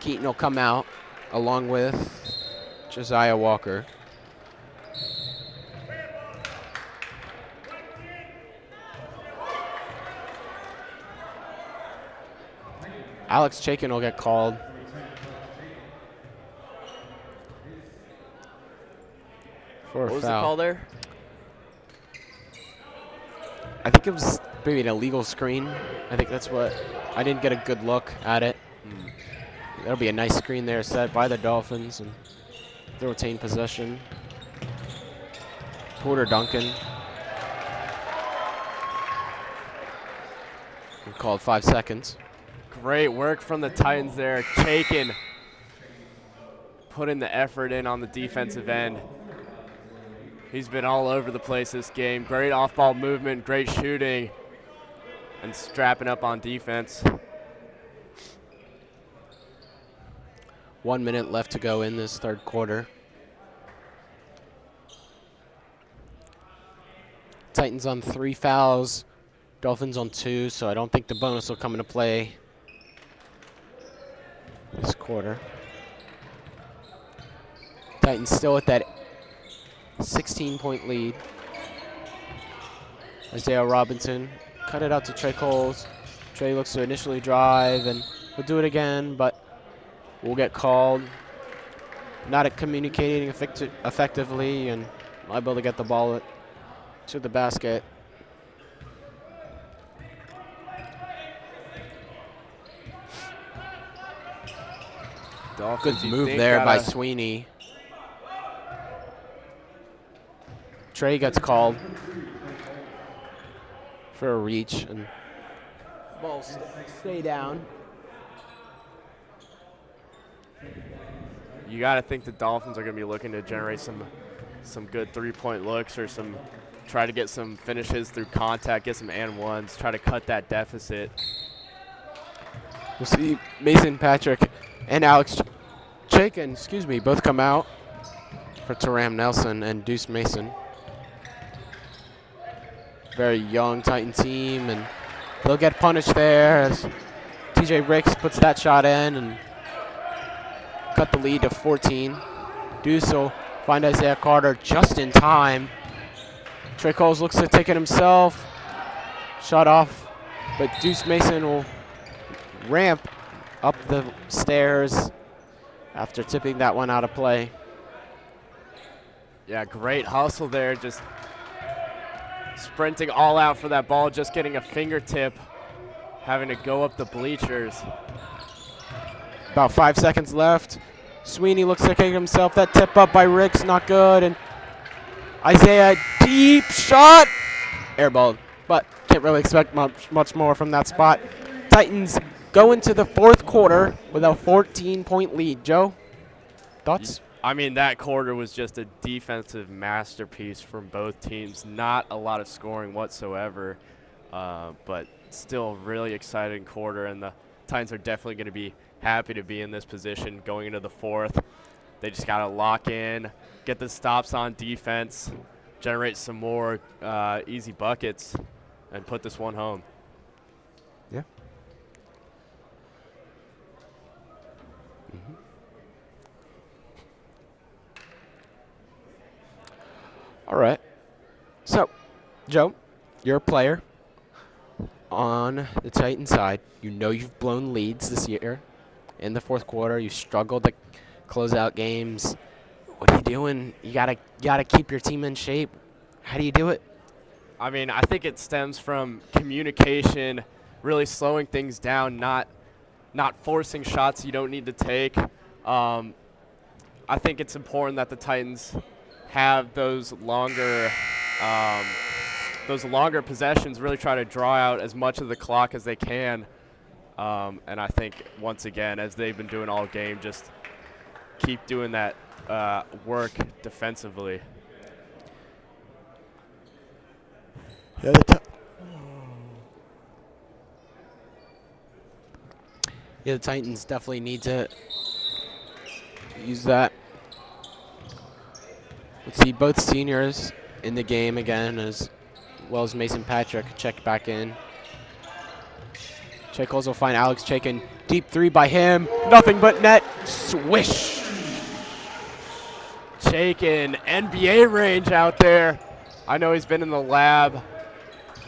Keaton will come out along with Josiah Walker. Alex Chaikin will get called. For a What was the foul. call there? I think it was maybe an illegal screen. I think that's what. I didn't get a good look at it. That'll be a nice screen there set by the Dolphins, and they'll retain possession. Porter Duncan. We called 5 seconds. Great work from the Titans there. Chaikin putting the effort in on the defensive end. He's been all over the place this game. Great off-ball movement, great shooting, and strapping up on defense. 1 minute left to go in this third quarter. Titans on 3 fouls Dolphins on 2, so I don't think the bonus will come into play this quarter. Titans still at that 16-point lead. Isaiah Robinson cut it out to Trey Coles. Trey looks to initially drive, and he'll do it again, but will get called. Not at communicating effectively, and liable to get the ball to the basket. Dolphins, Good move there by Sweeney. Trey gets called for a reach, and ball stay down. You got to think the Dolphins are going to be looking to generate some good three-point looks or try to get some finishes through contact, get some and ones, try to cut that deficit. We'll see Mason Patrick and Alex Chaikin, both come out for Taram Nelson and Deuce Mason. Very young Titan team, and they'll get punished there as TJ Ricks puts that shot in and cut the lead to 14. Deuce will find Isaiah Carter just in time. Trey Coles looks to take it himself. Shot off, but Deuce Mason will ramp up the stairs after tipping that one out of play. Yeah, great hustle there, just sprinting all out for that ball, just getting a fingertip, having to go up the bleachers. About 5 seconds left. Sweeney looks to kick himself. That tip up by Ricks, not good. And Isaiah, deep shot. Airballed, but can't really expect much more from that spot. Titans go into the fourth quarter with a 14-point lead. Joe, thoughts? I mean, that quarter was just a defensive masterpiece from both teams. Not a lot of scoring whatsoever, but still a really exciting quarter, and the Titans are definitely going to be happy to be in this position going into the fourth. They just got to lock in, get the stops on defense, generate some more easy buckets, and put this one home. Yeah. All right. So, Joe, you're a player on the Titan side. You know you've blown leads this year. In the fourth quarter, you struggled to close out games. What are you doing? You gotta keep your team in shape. How do you do it? I mean, I think it stems from communication, really slowing things down, not forcing shots you don't need to take. I think it's important that the Titans have those longer possessions, really try to draw out as much of the clock as they can. And I think, once again, as they've been doing all game, just keep doing that work defensively. The Titans definitely need to use that. Let's see both seniors in the game again, as well as Mason Patrick check back in. Trey Coles will find Alex Chaikin. Deep three by him. Nothing but net. Swish. Chaikin, NBA range out there. I know he's been in the lab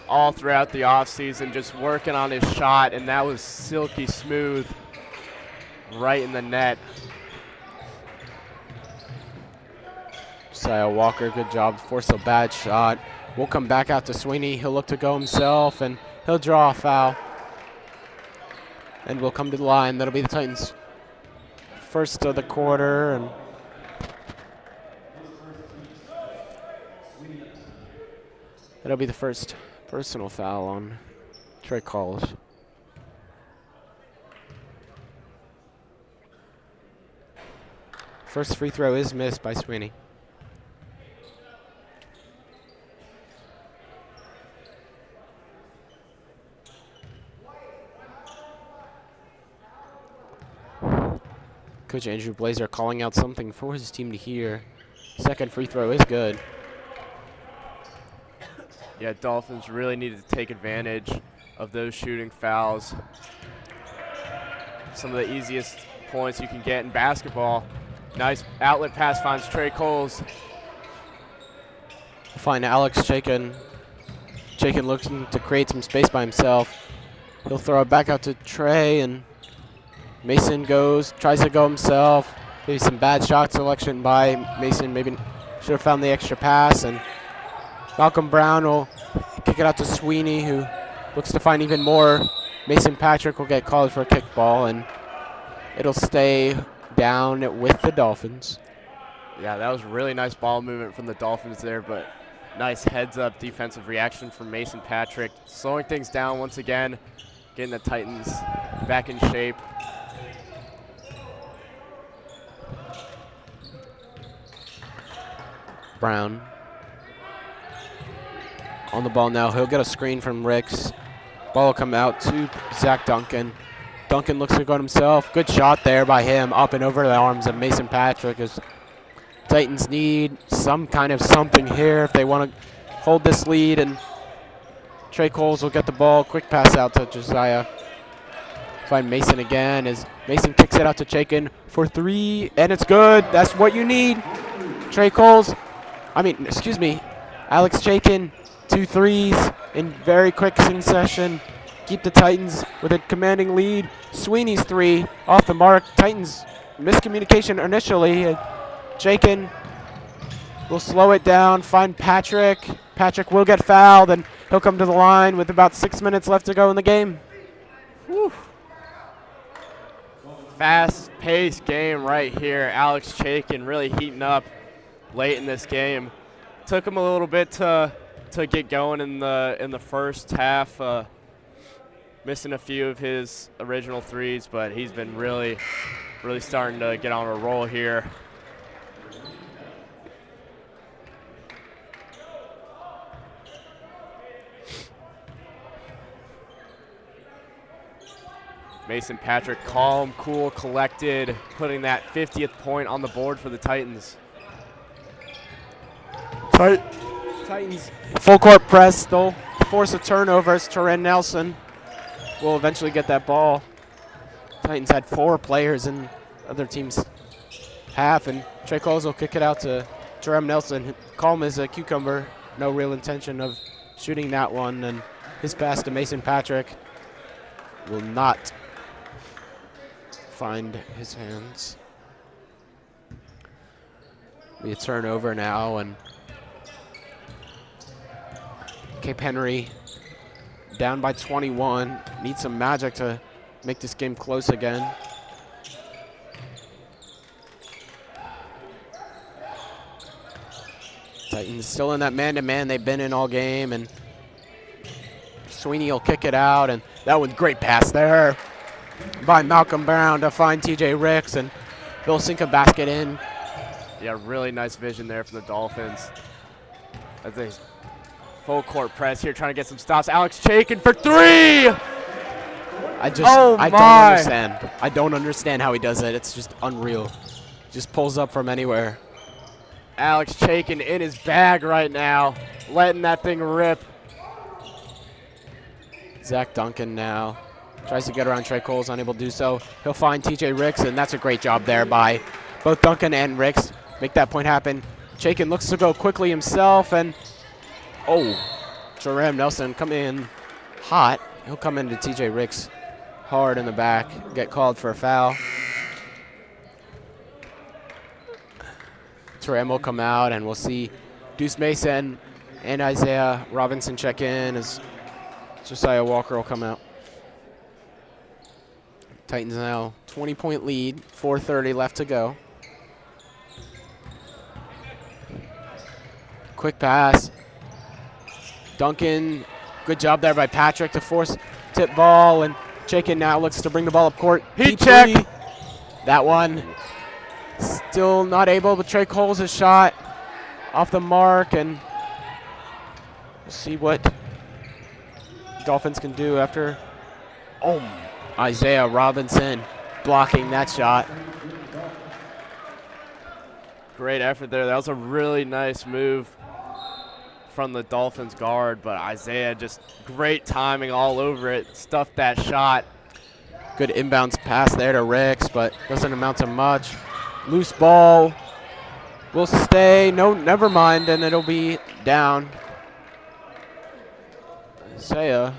all throughout the offseason, just working on his shot, and that was silky smooth right in the net. Josiah Walker, good job. Forced a bad shot. We'll come back out to Sweeney. He'll look to go himself, and he'll draw a foul. And we'll come to the line. That'll be the Titans' first of the quarter. And that'll be the first personal foul on Trey Coles. First free throw is missed by Sweeney. Coach Andrew Blazer calling out something for his team to hear. Second free throw is good. Yeah, Dolphins really needed to take advantage of those shooting fouls. Some of the easiest points you can get in basketball. Nice outlet pass finds Trey Coles. Find Alex Chaikin. Chaikin looking to create some space by himself. He'll throw it back out to Trey, and Mason tries to go himself. Maybe some bad shot selection by Mason. Maybe should have found the extra pass, and Malcolm Brown will kick it out to Sweeney, who looks to find even more. Mason Patrick will get called for a kickball, and it'll stay down with the Dolphins. Yeah, that was really nice ball movement from the Dolphins there, but nice heads-up defensive reaction from Mason Patrick. Slowing things down once again, getting the Titans back in shape. Brown on the ball now. He'll get a screen from Ricks. Ball will come out to Zach Duncan. Duncan looks to go himself. Good shot there by him, up and over the arms of Mason Patrick. As Titans need some kind of something here if they want to hold this lead, and Trey Coles will get the ball. Quick pass out to Josiah. Find Mason again as Mason kicks it out to Chaikin for three, and it's good. That's what you need. Alex Chaikin, 2 threes in very quick succession. Keep the Titans with a commanding lead. Sweeney's 3 off the mark. Titans miscommunication initially. Chaikin will slow it down, find Patrick. Patrick will get fouled, and he'll come to the line with about 6 minutes left to go in the game. Whew. Fast-paced game right here. Alex Chaikin really heating up late in this game. Took him a little bit to get going in the first half. Missing a few of his original threes, but he's been really starting to get on a roll here. Mason Patrick, calm, cool, collected, putting that 50th point on the board for the Titans. Titans full court press. They'll force a turnover as Terren Nelson will eventually get that ball. Titans had 4 players in other team's half, and Trey Coles will kick it out to Terren Nelson. Calm as a cucumber. No real intention of shooting that one, and his pass to Mason Patrick will not find his hands. Be a turnover now, and Cape Henry down by 21. Needs some magic to make this game close again. Titans still in that man-to-man they've been in all game, and Sweeney will kick it out, and that was a great pass there by Malcolm Brown to find TJ Ricks, and they'll sink a basket in. Yeah, really nice vision there from the Dolphins. As they full court press here, trying to get some stops. Alex Chaikin for 3! I don't understand. I don't understand how he does it. It's just unreal. Just pulls up from anywhere. Alex Chaikin in his bag right now, letting that thing rip. Zach Duncan now tries to get around Trey Coles, unable to do so. He'll find TJ Ricks, and that's a great job there by both Duncan and Ricks. Make that point happen. Chaikin looks to go quickly himself, and Terren Nelson coming in hot. He'll come into TJ Ricks hard in the back, get called for a foul. Terren will come out, and we'll see Deuce Mason and Isaiah Robinson check in as Josiah Walker will come out. Titans now 20-point lead, 4:30 left to go. Quick pass. Duncan, good job there by Patrick to force tip ball, and Chaikin now looks to bring the ball up court. Heat check. That one still not able, but Trey Coles a shot off the mark, and we'll see what Dolphins can do after Isaiah Robinson blocking that shot. Great effort there. That was a really nice move from the Dolphins guard, but Isaiah just great timing all over it, stuffed that shot. Good inbounds pass there to Ricks, but doesn't amount to much. Loose ball will stay. No, never mind, and it'll be down. Isaiah,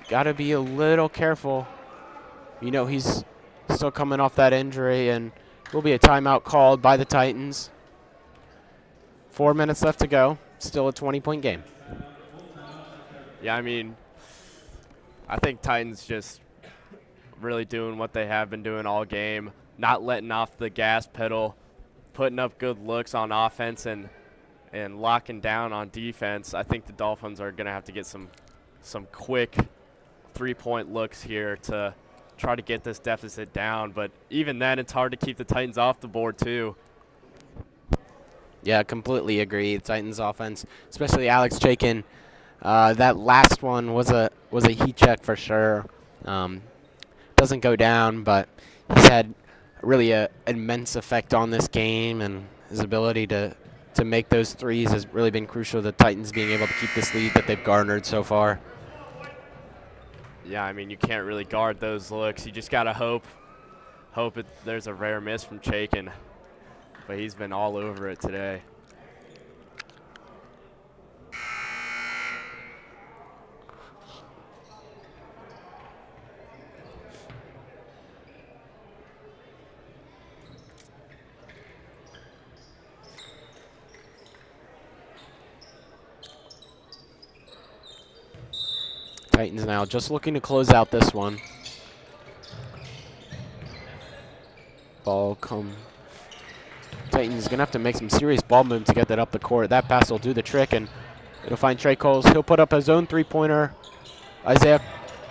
got to be a little careful. You know, he's still coming off that injury, and will be a timeout called by the Titans. 4 minutes left to go. Still a 20-point game. Yeah, I mean, I think Titans just really doing what they have been doing all game, not letting off the gas pedal, putting up good looks on offense and locking down on defense. I think the Dolphins are going to have to get some quick three-point looks here to try to get this deficit down. But even then, it's hard to keep the Titans off the board too. Yeah, completely agree. Titans offense, especially Alex Chaikin. That last one was a heat check for sure. Doesn't go down, but he's had really an immense effect on this game, and his ability to make those threes has really been crucial to the Titans being able to keep this lead that they've garnered so far. Yeah, I mean, you can't really guard those looks. You just got to hope there's a rare miss from Chaikin, but he's been all over it today. Titans now just looking to close out this one. Ball come. Titans going to have to make some serious ball movement to get that up the court. That pass will do the trick, and it'll find Trey Coles. He'll put up his own three-pointer. Isaiah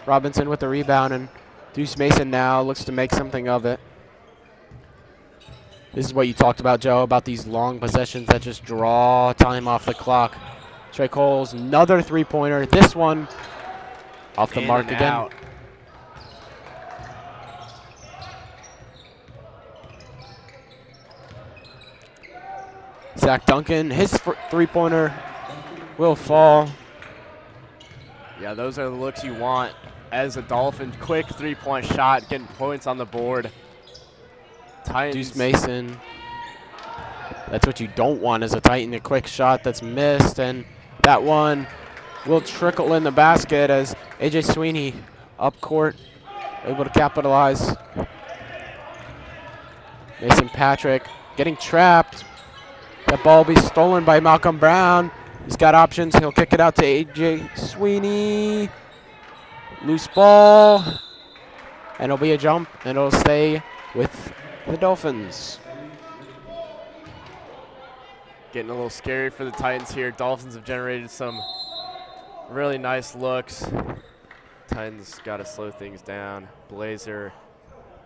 Robinson with the rebound, and Deuce Mason now looks to make something of it. This is what you talked about, Joe, about these long possessions that just draw time off the clock. Trey Coles, another three-pointer. This one off the mark again. Out. Zach Duncan, his three-pointer will fall. Yeah, those are the looks you want as a Dolphin. Quick three-point shot, getting points on the board. Titans. Deuce Mason. That's what you don't want as a Titan, a quick shot that's missed, and that one will trickle in the basket as A.J. Sweeney up court, able to capitalize. Mason Patrick getting trapped. That ball will be stolen by Malcolm Brown. He's got options. He'll kick it out to A.J. Sweeney. Loose ball. And it'll be a jump, and it'll stay with the Dolphins. Getting a little scary for the Titans here. Dolphins have generated some really nice looks. Titans got to slow things down. Blazer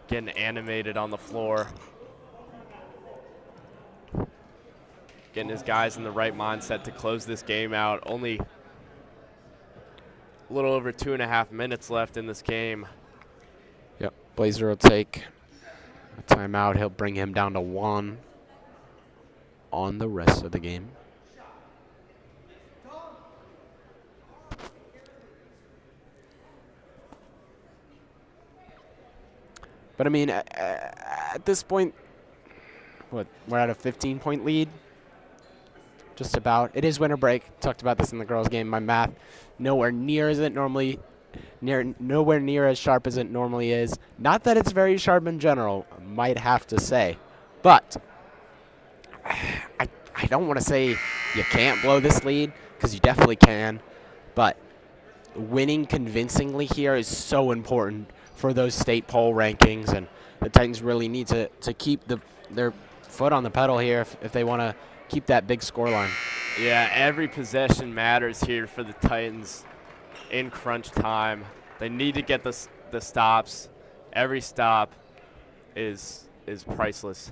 getting animated on the floor. Getting his guys in the right mindset to close this game out. Only a little over 2.5 minutes left in this game. Yep, Blazer will take a timeout. He'll bring him down to 1 on the rest of the game. But I mean, at this point, what, we're at a 15-point lead? Just about. It is winter break. Talked about this in the girls' game. My math nowhere near as sharp as it normally is. Not that it's very sharp in general, might have to say. But I don't want to say you can't blow this lead, because you definitely can. But winning convincingly here is so important for those state poll rankings, and the Titans really need to keep their foot on the pedal here if they want to keep that big score line. Yeah, every possession matters here for the Titans in crunch time. They need to get the stops. Every stop is priceless.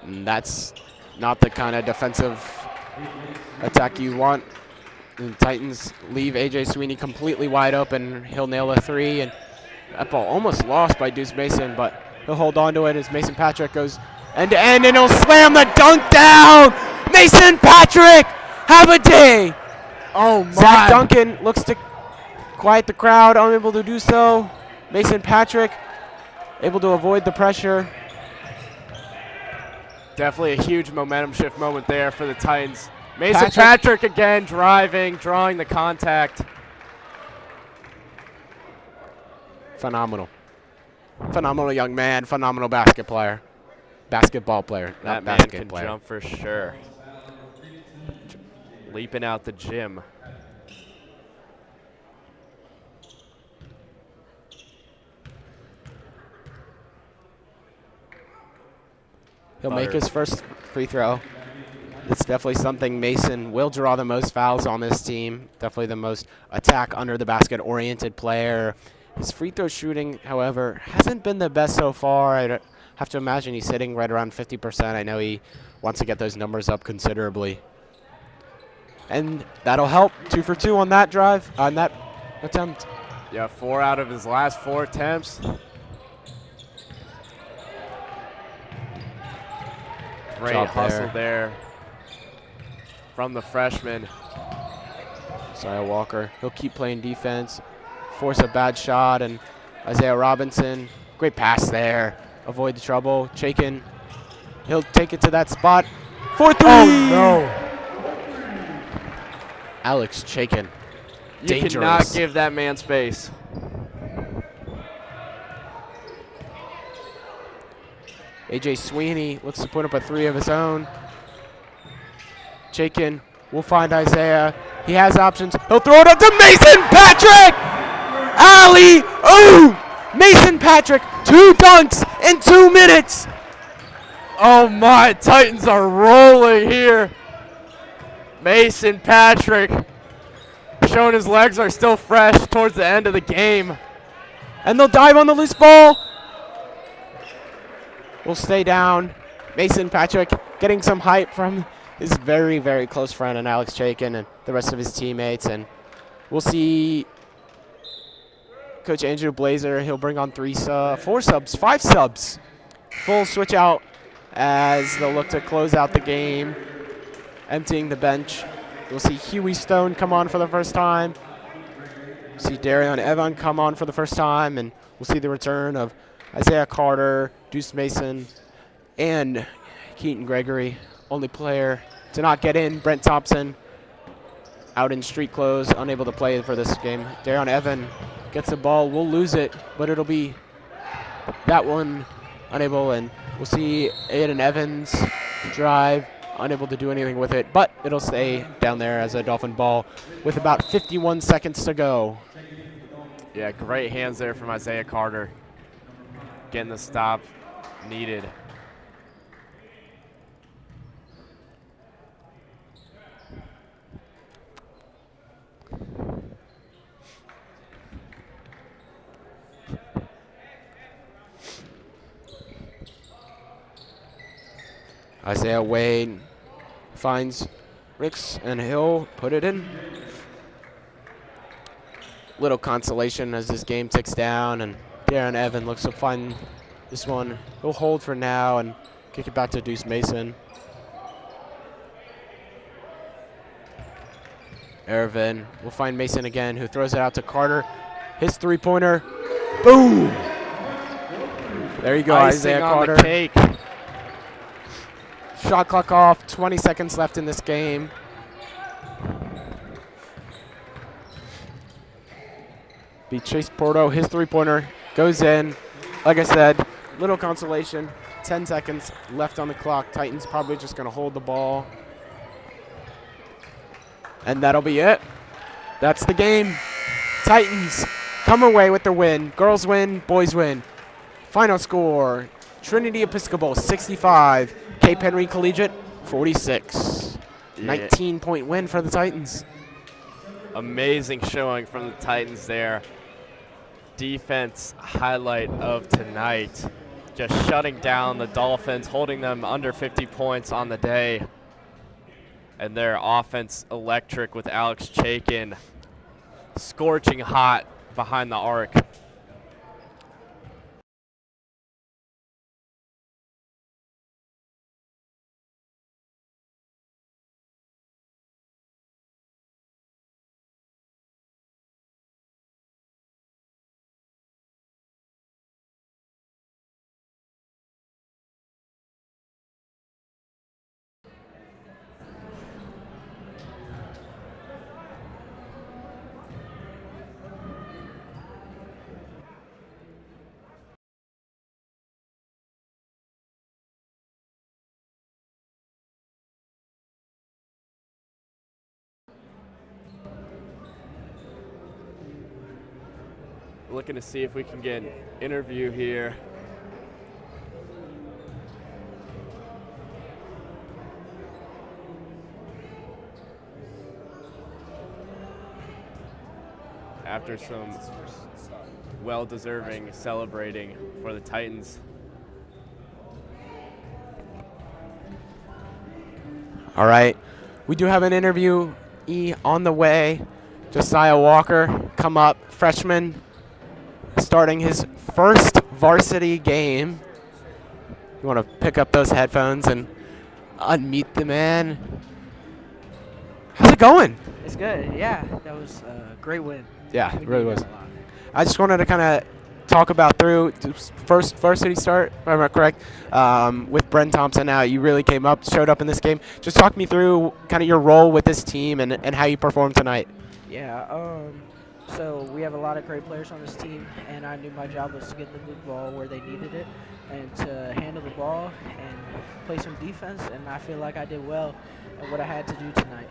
And that's not the kind of defensive attack you want. The Titans leave A.J. Sweeney completely wide open. He'll nail a three, and that ball almost lost by Deuce Mason, but He'll hold on to it as Mason Patrick goes end to end, and he'll slam the dunk down. Mason Patrick, have a day. Oh, my. Zach Duncan looks to quiet the crowd, unable to do so. Mason Patrick able to avoid the pressure. Definitely a huge momentum shift moment there for the Titans. Mason Patrick again driving, drawing the contact. Phenomenal. Phenomenal young man, phenomenal basketball player. That man can jump for sure. Leaping out the gym. He'll make his first free throw. It's definitely something Mason will draw the most fouls on this team. Definitely the most attack under the basket oriented player. His free throw shooting, however, hasn't been the best so far. I have to imagine he's sitting right around 50%. I know he wants to get those numbers up considerably. And that'll help. 2 for 2 on that drive, on that attempt. Yeah, 4 out of his last 4 attempts. Great hustle there from the freshman. Isaiah Walker. He'll keep playing defense, force a bad shot, and Isaiah Robinson, great pass there. Avoid the trouble. Chaikin, he'll take it to that spot. 4-3. Oh, no. Alex Chaikin. You cannot give that man space. AJ Sweeney looks to put up a 3 of his own. Chaikin will find Isaiah. He has options. He'll throw it up to Mason Patrick! Alley-oop! Mason Patrick, 2 dunks in 2 minutes. Oh my, Titans are rolling here. Mason Patrick showing his legs are still fresh towards the end of the game. And they'll dive on the loose ball. Will stay down. Mason Patrick getting some hype from his very, very close friend and Alex Chaikin and the rest of his teammates. And we'll see Coach Andrew Blazer. He'll bring on 5 subs. Full switch out as they'll look to close out the game, emptying the bench. We'll see Huey Stone come on for the first time. We'll see Darion Evan come on for the first time, and we'll see the return of Isaiah Carter, Deuce Mason, and Keaton Gregory. Only player to not get in, Brent Thompson, out in street clothes, unable to play for this game. Darion Evan gets the ball, will lose it, but it'll be that one unable, and we'll see Aiden Evans drive, unable to do anything with it, but it'll stay down there as a Dolphin ball with about 51 seconds to go. Yeah, great hands there from Isaiah Carter. Getting the stop needed. Isaiah Wade finds Ricks, and he'll put it in. Little consolation as this game ticks down, and Darren Evan looks to find this one. He'll hold for now and kick it back to Deuce Mason. Ervin will find Mason again, who throws it out to Carter. His 3-pointer. Boom! There you go, Isaiah Carter. On the cake. Shot clock off, 20 seconds left in this game. Beat Chase Porto, his 3-pointer goes in. Like I said, little consolation, 10 seconds left on the clock. Titans probably just gonna hold the ball. And that'll be it. That's the game. Titans come away with the win. Girls win, boys win. Final score, Trinity Episcopal 65, Cape Henry Collegiate 46. Yeah. 19-point win for the Titans. Amazing showing from the Titans there. Defense highlight of tonight. Just shutting down the Dolphins, holding them under 50 points on the day. And their offense electric with Alex Chaikin scorching hot behind the arc. looking to see if we can get an interview here. After some well-deserving celebrating for the Titans. All right. We do have an interview on the way. Josiah Walker, come up, freshman, starting his first varsity game. You want to pick up those headphones and unmute the man. How's it going? It's good. Yeah, that was a great win. Yeah, We it really needed was. that a lot. I just wanted to kind of talk about through first varsity start, if I'm not correct, with Bren Thompson out. You really showed up in this game. Just talk me through kind of your role with this team and how you performed tonight. Yeah. So we have a lot of great players on this team, and I knew my job was to get them the ball where they needed it, and to handle the ball and play some defense. And I feel like I did well at what I had to do tonight.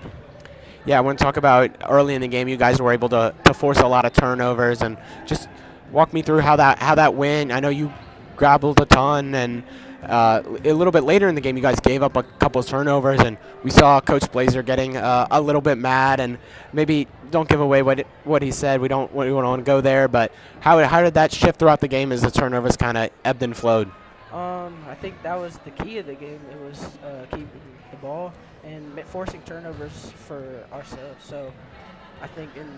Yeah, I want to talk about early in the game. You guys were able to force a lot of turnovers, and just walk me through how that went. I know you grappled a ton, and a little bit later in the game, you guys gave up a couple of turnovers, and we saw Coach Blazer getting a little bit mad. And maybe don't give away what he said. We don't want to go there, but how did that shift throughout the game as the turnovers kind of ebbed and flowed? I think that was the key of the game. It was keeping the ball and forcing turnovers for ourselves. So I think in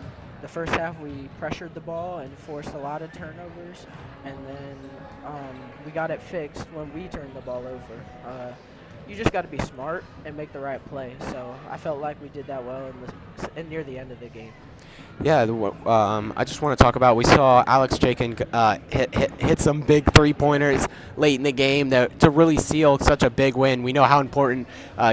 the first half we pressured the ball and forced a lot of turnovers, and then we got it fixed when we turned the ball over. You just got to be smart and make the right play. So I felt like we did that well in near the end of the game. Yeah, I just want to talk about, we saw Alex Jakin hit some big three-pointers late in the game to really seal such a big win. We know how important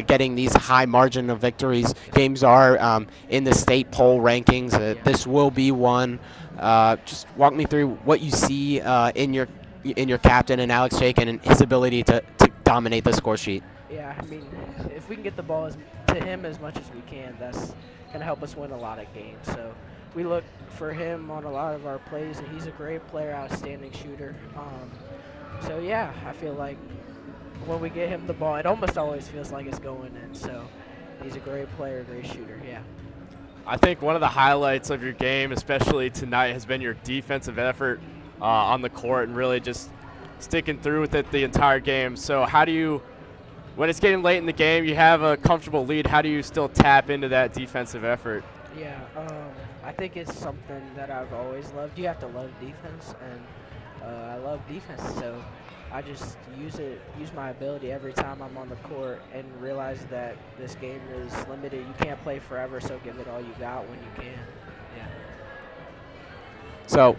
getting these high margin of victories games are in the state poll rankings. This will be one. Just walk me through what you see in your captain and Alex Jakin and his ability to dominate the score sheet. Yeah, I mean, if we can get the ball to him as much as we can, that's going to help us win a lot of games. So we look for him on a lot of our plays, and he's a great player, outstanding shooter. So, yeah, I feel like when we get him the ball, it almost always feels like it's going in. So he's a great player, great shooter, yeah. I think one of the highlights of your game, especially tonight, has been your defensive effort on the court and really just sticking through with it the entire game. So how do you, when it's getting late in the game, you have a comfortable lead, how do you still tap into that defensive effort? Yeah, I think it's something that I've always loved. You have to love defense, and I love defense, so I just use my ability every time I'm on the court and realize that this game is limited. You can't play forever, so give it all you got when you can. Yeah. So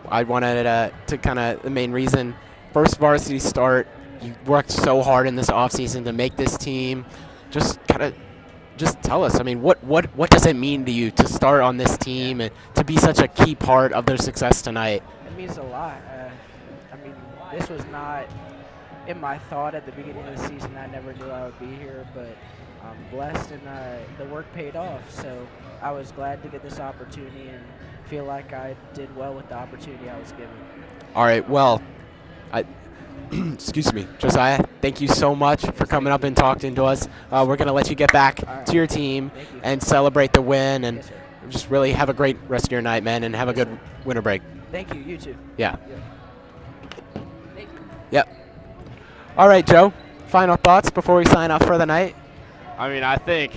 I wanted to kind of, the main reason, first varsity start, you worked so hard in this offseason to make this team. Just tell us, I mean, what does it mean to you to start on this team and to be such a key part of their success tonight? It means a lot. I mean, this was not in my thought at the beginning of the season. I never knew I would be here, but I'm blessed, and the work paid off. So I was glad to get this opportunity and feel like I did well with the opportunity I was given. All right, well, excuse me, Josiah, thank you so much for coming up and talking to us. We're going to let you get back to your team and celebrate the win, and just really have a great rest of your night, man, and have a good winter break. Thank you. You too. Yeah. Yep. All right, Joe, final thoughts before we sign off for the night? I mean, I think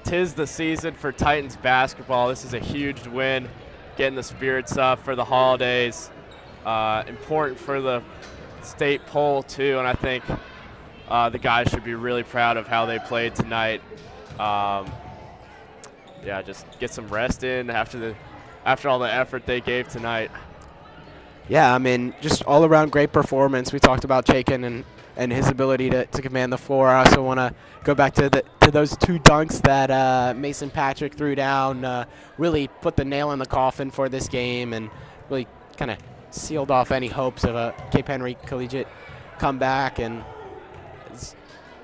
'tis the season for Titans basketball. This is a huge win, getting the spirits up for the holidays. Important for the state poll too, and I think the guys should be really proud of how they played tonight. Yeah, just get some rest in after all the effort they gave tonight. Yeah, I mean, just all around great performance. We talked about Jakin and his ability to command the floor. I also want to go back to those two dunks that Mason Patrick threw down. Really put the nail in the coffin for this game and really kind of sealed off any hopes of a Cape Henry Collegiate comeback. And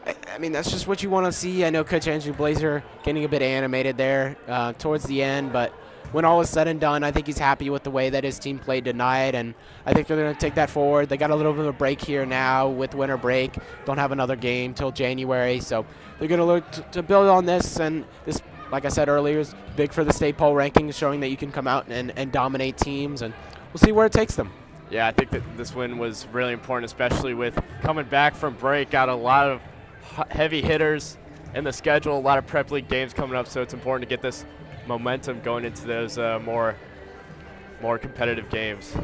I mean, that's just what you want to see. I know Coach Andrew Blazer getting a bit animated there towards the end, but when all is said and done, I think he's happy with the way that his team played tonight, and I think they're going to take that forward. They got a little bit of a break here now with winter break. Don't have another game till January, so they're going to look to build on this, and this, like I said earlier, is big for the state poll rankings, showing that you can come out and dominate teams, and we'll see where it takes them. Yeah, I think that this win was really important, especially with coming back from break. Got a lot of heavy hitters in the schedule, a lot of prep league games coming up, so it's important to get this momentum going into those more competitive games.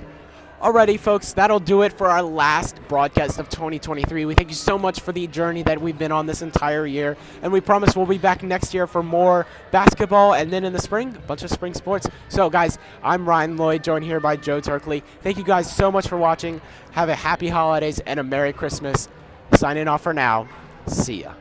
Alrighty, folks, that'll do it for our last broadcast of 2023. We thank you so much for the journey that we've been on this entire year, and we promise we'll be back next year for more basketball, and then in the spring, a bunch of spring sports. So, guys, I'm Ryan Lloyd, joined here by Joe Turkley. Thank you guys so much for watching. Have a happy holidays and a Merry Christmas. Signing off for now. See ya.